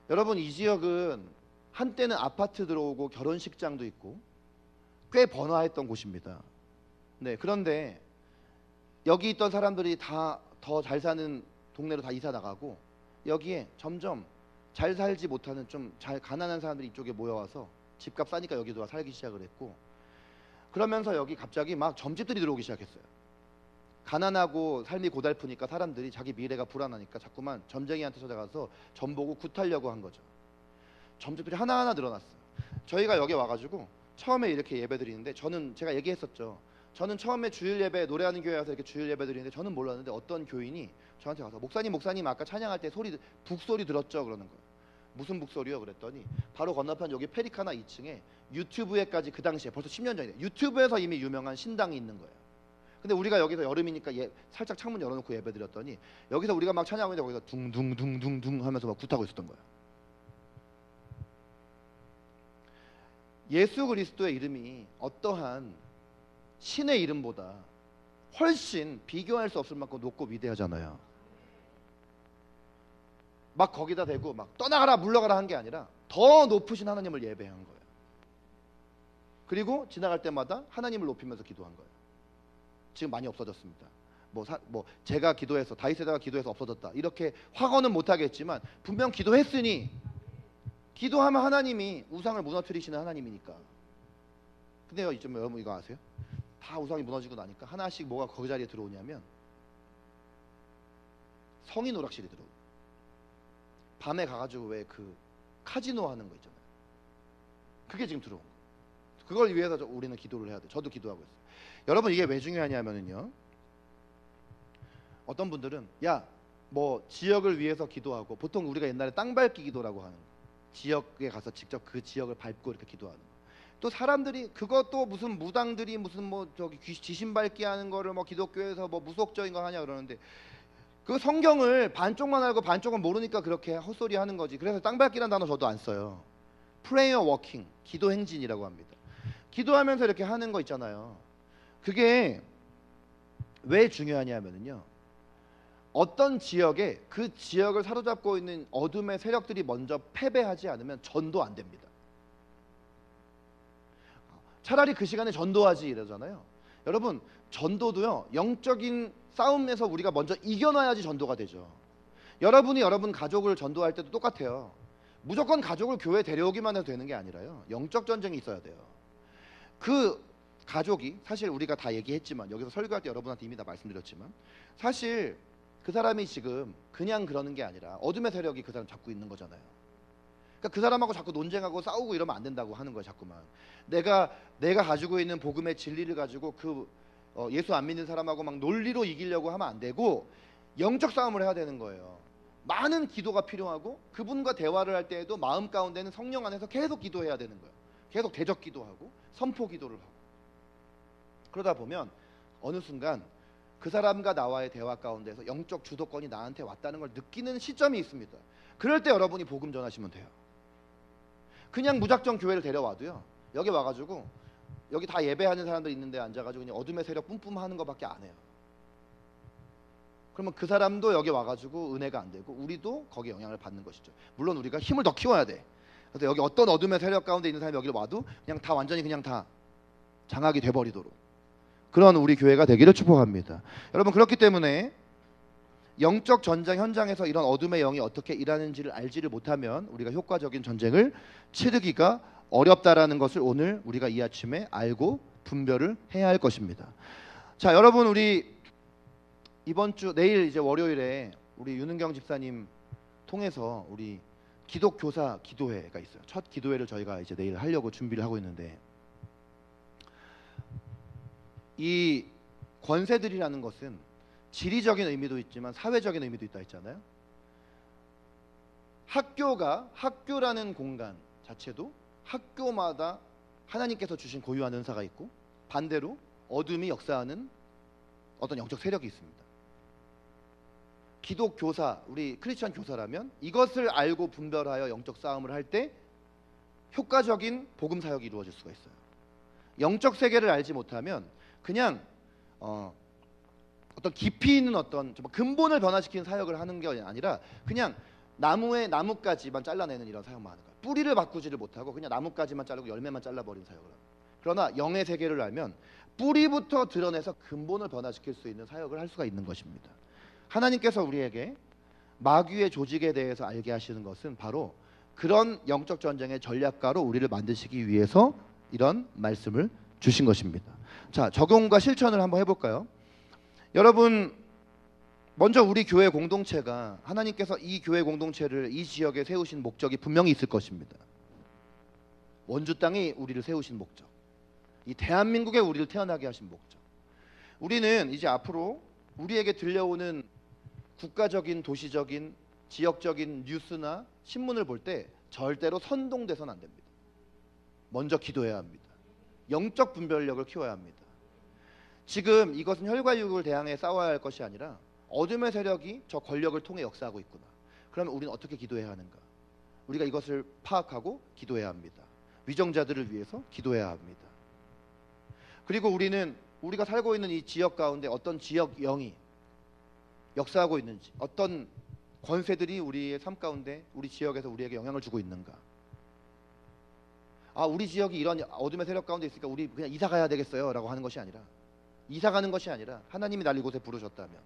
여러분, 이 지역은 한때는 아파트 들어오고 결혼식장도 있고 꽤 번화했던 곳입니다. 네, 그런데 여기 있던 사람들이 다 더 잘 사는 동네로 다 이사 나가고 여기에 점점 잘 살지 못하는 좀 잘 가난한 사람들이 이쪽에 모여와서 집값 싸니까 여기도 와 살기 시작을 했고, 그러면서 여기 갑자기 막 점집들이 들어오기 시작했어요. 가난하고 삶이 고달프니까 사람들이 자기 미래가 불안하니까 자꾸만 점쟁이한테 찾아가서 점 보고 굿하려고 한 거죠. 점집들이 하나하나 늘어났어요. 저희가 여기 와가지고 처음에 이렇게 예배 드리는데 제가 얘기했었죠. 저는 처음에 주일 예배 노래하는 교회 와서 이렇게 주일 예배 드리는데 저는 몰랐는데 어떤 교인이 저한테 와서 목사님 아까 찬양할 때 북소리 들었죠? 그러는 거예요. 무슨 북소리요? 그랬더니 바로 건너편 여기 페리카나 2층에 유튜브에까지 그 당시에 벌써 10년 전이에요. 유튜브에서 이미 유명한 신당이 있는 거예요. 근데 우리가 여기서 여름이니까 살짝 창문 열어놓고 예배 드렸더니 여기서 우리가 막 찬양하고 있는데 거기서 둥둥둥둥둥 하면서 막 굿하고 있었던 거예요. 예수 그리스도의 이름이 어떠한 신의 이름보다 훨씬 비교할 수 없을 만큼 높고 위대하잖아요. 막 거기다 대고 막 떠나가라 물러가라 한 게 아니라 더 높으신 하나님을 예배한 거예요. 그리고 지나갈 때마다 하나님을 높이면서 기도한 거예요. 지금 많이 없어졌습니다. 뭐 제가 기도해서 다윗세대가 기도해서 없어졌다 이렇게 확언은 못하겠지만 분명 기도했으니, 기도하면 하나님이 우상을 무너뜨리시는 하나님이니까. 근데요, 이쯤 여러분 이거 아세요? 다 우상이 무너지고 나니까 하나씩 뭐가 거기 자리에 들어오냐면 성인 오락실이 들어오고, 밤에 가가지고 왜 그 카지노 하는 거 있잖아요. 그게 지금 들어온 거예요. 그걸 위해서 우리는 기도를 해야 돼요. 저도 기도하고 있어요. 여러분, 이게 왜 중요하냐면요, 어떤 분들은 뭐 지역을 위해서 기도하고, 보통 우리가 옛날에 땅 밟기 기도라고 하는 거, 지역에 가서 직접 그 지역을 밟고 이렇게 기도하는 거. 또 사람들이 그것도 무슨 무당들이 무슨 뭐 저기 지신 밟기 하는 거를 뭐 기독교에서 뭐 무속적인 거 하냐 그러는데, 그 성경을 반쪽만 알고 반쪽은 모르니까 그렇게 헛소리 하는 거지. 그래서 땅 밟기라는 단어 저도 안 써요. 프레이어 워킹, 기도 행진이라고 합니다. 기도하면서 이렇게 하는 거 있잖아요. 그게 왜 중요하냐면요, 어떤 지역에 그 지역을 사로잡고 있는 어둠의 세력들이 먼저 패배하지 않으면 전도 안 됩니다. 차라리 그 시간에 전도하지 이러잖아요. 여러분, 전도도요, 영적인 싸움에서 우리가 먼저 이겨놔야지 전도가 되죠. 여러분이 여러분 가족을 전도할 때도 똑같아요. 무조건 가족을 교회에 데려오기만 해도 되는 게 아니라요, 영적 전쟁이 있어야 돼요. 그 가족이 사실 우리가 다 얘기했지만, 여기서 설교할 때 여러분한테 이미 다 말씀드렸지만, 사실 그 사람이 지금 그냥 그러는 게 아니라 어둠의 세력이 그 사람 잡고 있는 거잖아요. 그러니까 그 사람하고 자꾸 논쟁하고 싸우고 이러면 안 된다고 하는 거예요. 자꾸만 내가 가지고 있는 복음의 진리를 가지고 예수 안 믿는 사람하고 막 논리로 이기려고 하면 안 되고 영적 싸움을 해야 되는 거예요. 많은 기도가 필요하고, 그분과 대화를 할 때에도 마음 가운데는 성령 안에서 계속 기도해야 되는 거예요. 계속 대적 기도하고 선포 기도를 하고. 그러다 보면 어느 순간 그 사람과 나와의 대화 가운데서 영적 주도권이 나한테 왔다는 걸 느끼는 시점이 있습니다. 그럴 때 여러분이 복음 전하시면 돼요. 그냥 무작정 교회를 데려와도요, 여기 와가지고 여기 다 예배하는 사람들 있는데 앉아가지고 그냥 어둠의 세력 뿜뿜하는 것밖에 안 해요. 그러면 그 사람도 여기 와가지고 은혜가 안 되고 우리도 거기에 영향을 받는 것이죠. 물론 우리가 힘을 더 키워야 돼. 그래서 여기 어떤 어둠의 세력 가운데 있는 사람이 여기로 와도 그냥 다 완전히 그냥 다 장악이 돼버리도록 그런 우리 교회가 되기를 축복합니다. 여러분, 그렇기 때문에 영적 전쟁 현장에서 이런 어둠의 영이 어떻게 일하는지를 알지를 못하면 우리가 효과적인 전쟁을 치르기가 어렵다라는 것을 오늘 우리가 이 아침에 알고 분별을 해야 할 것입니다. 자, 여러분, 우리 이번 주 내일 이제 월요일에 우리 윤은경 집사님 통해서 우리 기독교사 기도회가 있어요. 첫 기도회를 저희가 이제 내일 하려고 준비를 하고 있는데, 이 권세들이라는 것은 지리적인 의미도 있지만 사회적인 의미도 있다 했잖아요. 학교라는 공간 자체도 학교마다 하나님께서 주신 고유한 은사가 있고, 반대로 어둠이 역사하는 어떤 영적 세력이 있습니다. 기독교사, 우리 크리스천 교사라면 이것을 알고 분별하여 영적 싸움을 할 때 효과적인 복음 사역이 이루어질 수가 있어요. 영적 세계를 알지 못하면 그냥 어떤 깊이 있는 어떤 근본을 변화시키는 사역을 하는 게 아니라 그냥 나뭇가지만 잘라내는 이런 사역만 하는 거예요. 뿌리를 바꾸지를 못하고 그냥 나뭇가지만 자르고 열매만 잘라버리는 사역을 합니다. 그러나 영의 세계를 알면 뿌리부터 드러내서 근본을 변화시킬 수 있는 사역을 할 수가 있는 것입니다. 하나님께서 우리에게 마귀의 조직에 대해서 알게 하시는 것은 바로 그런 영적 전쟁의 전략가로 우리를 만드시기 위해서 이런 말씀을 주신 것입니다. 자, 적용과 실천을 한번 해볼까요? 여러분, 먼저 우리 교회 공동체가 하나님께서 이 교회 공동체를 이 지역에 세우신 목적이 분명히 있을 것입니다. 원주 땅에 우리를 세우신 목적, 이 대한민국에 우리를 태어나게 하신 목적. 우리는 이제 앞으로 우리에게 들려오는 국가적인, 도시적인, 지역적인 뉴스나 신문을 볼 때 절대로 선동돼서는 안 됩니다. 먼저 기도해야 합니다. 영적 분별력을 키워야 합니다. 지금 이것은 혈과 육을 대항해 싸워야 할 것이 아니라 어둠의 세력이 저 권력을 통해 역사하고 있구나. 그러면 우리는 어떻게 기도해야 하는가? 우리가 이것을 파악하고 기도해야 합니다. 위정자들을 위해서 기도해야 합니다. 그리고 우리가 살고 있는 이 지역 가운데 어떤 지역 영이 역사하고 있는지, 어떤 권세들이 우리의 삶 가운데 우리 지역에서 우리에게 영향을 주고 있는가. 우리 지역이 이런 어둠의 세력 가운데 있으니까 우리 그냥 이사 가야 되겠어요 라고 하는 것이 아니라, 이사 가는 것이 아니라 하나님이 나를 이곳에 부르셨다면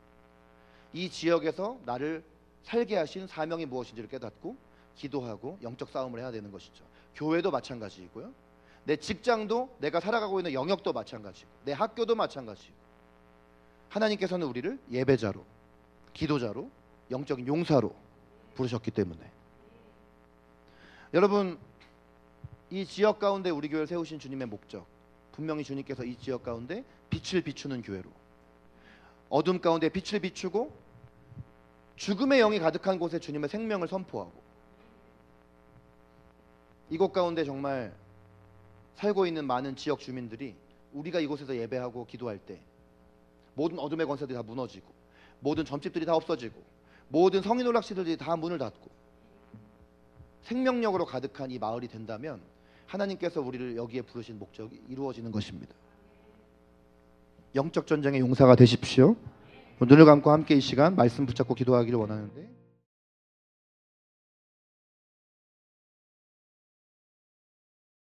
이 지역에서 나를 살게 하신 사명이 무엇인지를 깨닫고 기도하고 영적 싸움을 해야 되는 것이죠. 교회도 마찬가지이고요, 내 직장도, 내가 살아가고 있는 영역도 마찬가지고, 내 학교도 마찬가지고, 하나님께서는 우리를 예배자로, 기도자로, 영적인 용사로 부르셨기 때문에, 여러분, 이 지역 가운데 우리 교회를 세우신 주님의 목적, 분명히 주님께서 이 지역 가운데 빛을 비추는 교회로, 어둠 가운데 빛을 비추고 죽음의 영이 가득한 곳에 주님의 생명을 선포하고, 이곳 가운데 정말 살고 있는 많은 지역 주민들이 우리가 이곳에서 예배하고 기도할 때 모든 어둠의 권세들이 다 무너지고, 모든 점집들이 다 없어지고, 모든 성인 오락시들이 다 문을 닫고 생명력으로 가득한 이 마을이 된다면 하나님께서 우리를 여기에 부르신 목적이 이루어지는 것입니다. 영적 전쟁의 용사가 되십시오. 눈을 감고 함께 이 시간 말씀 붙잡고 기도하기를 원하는데,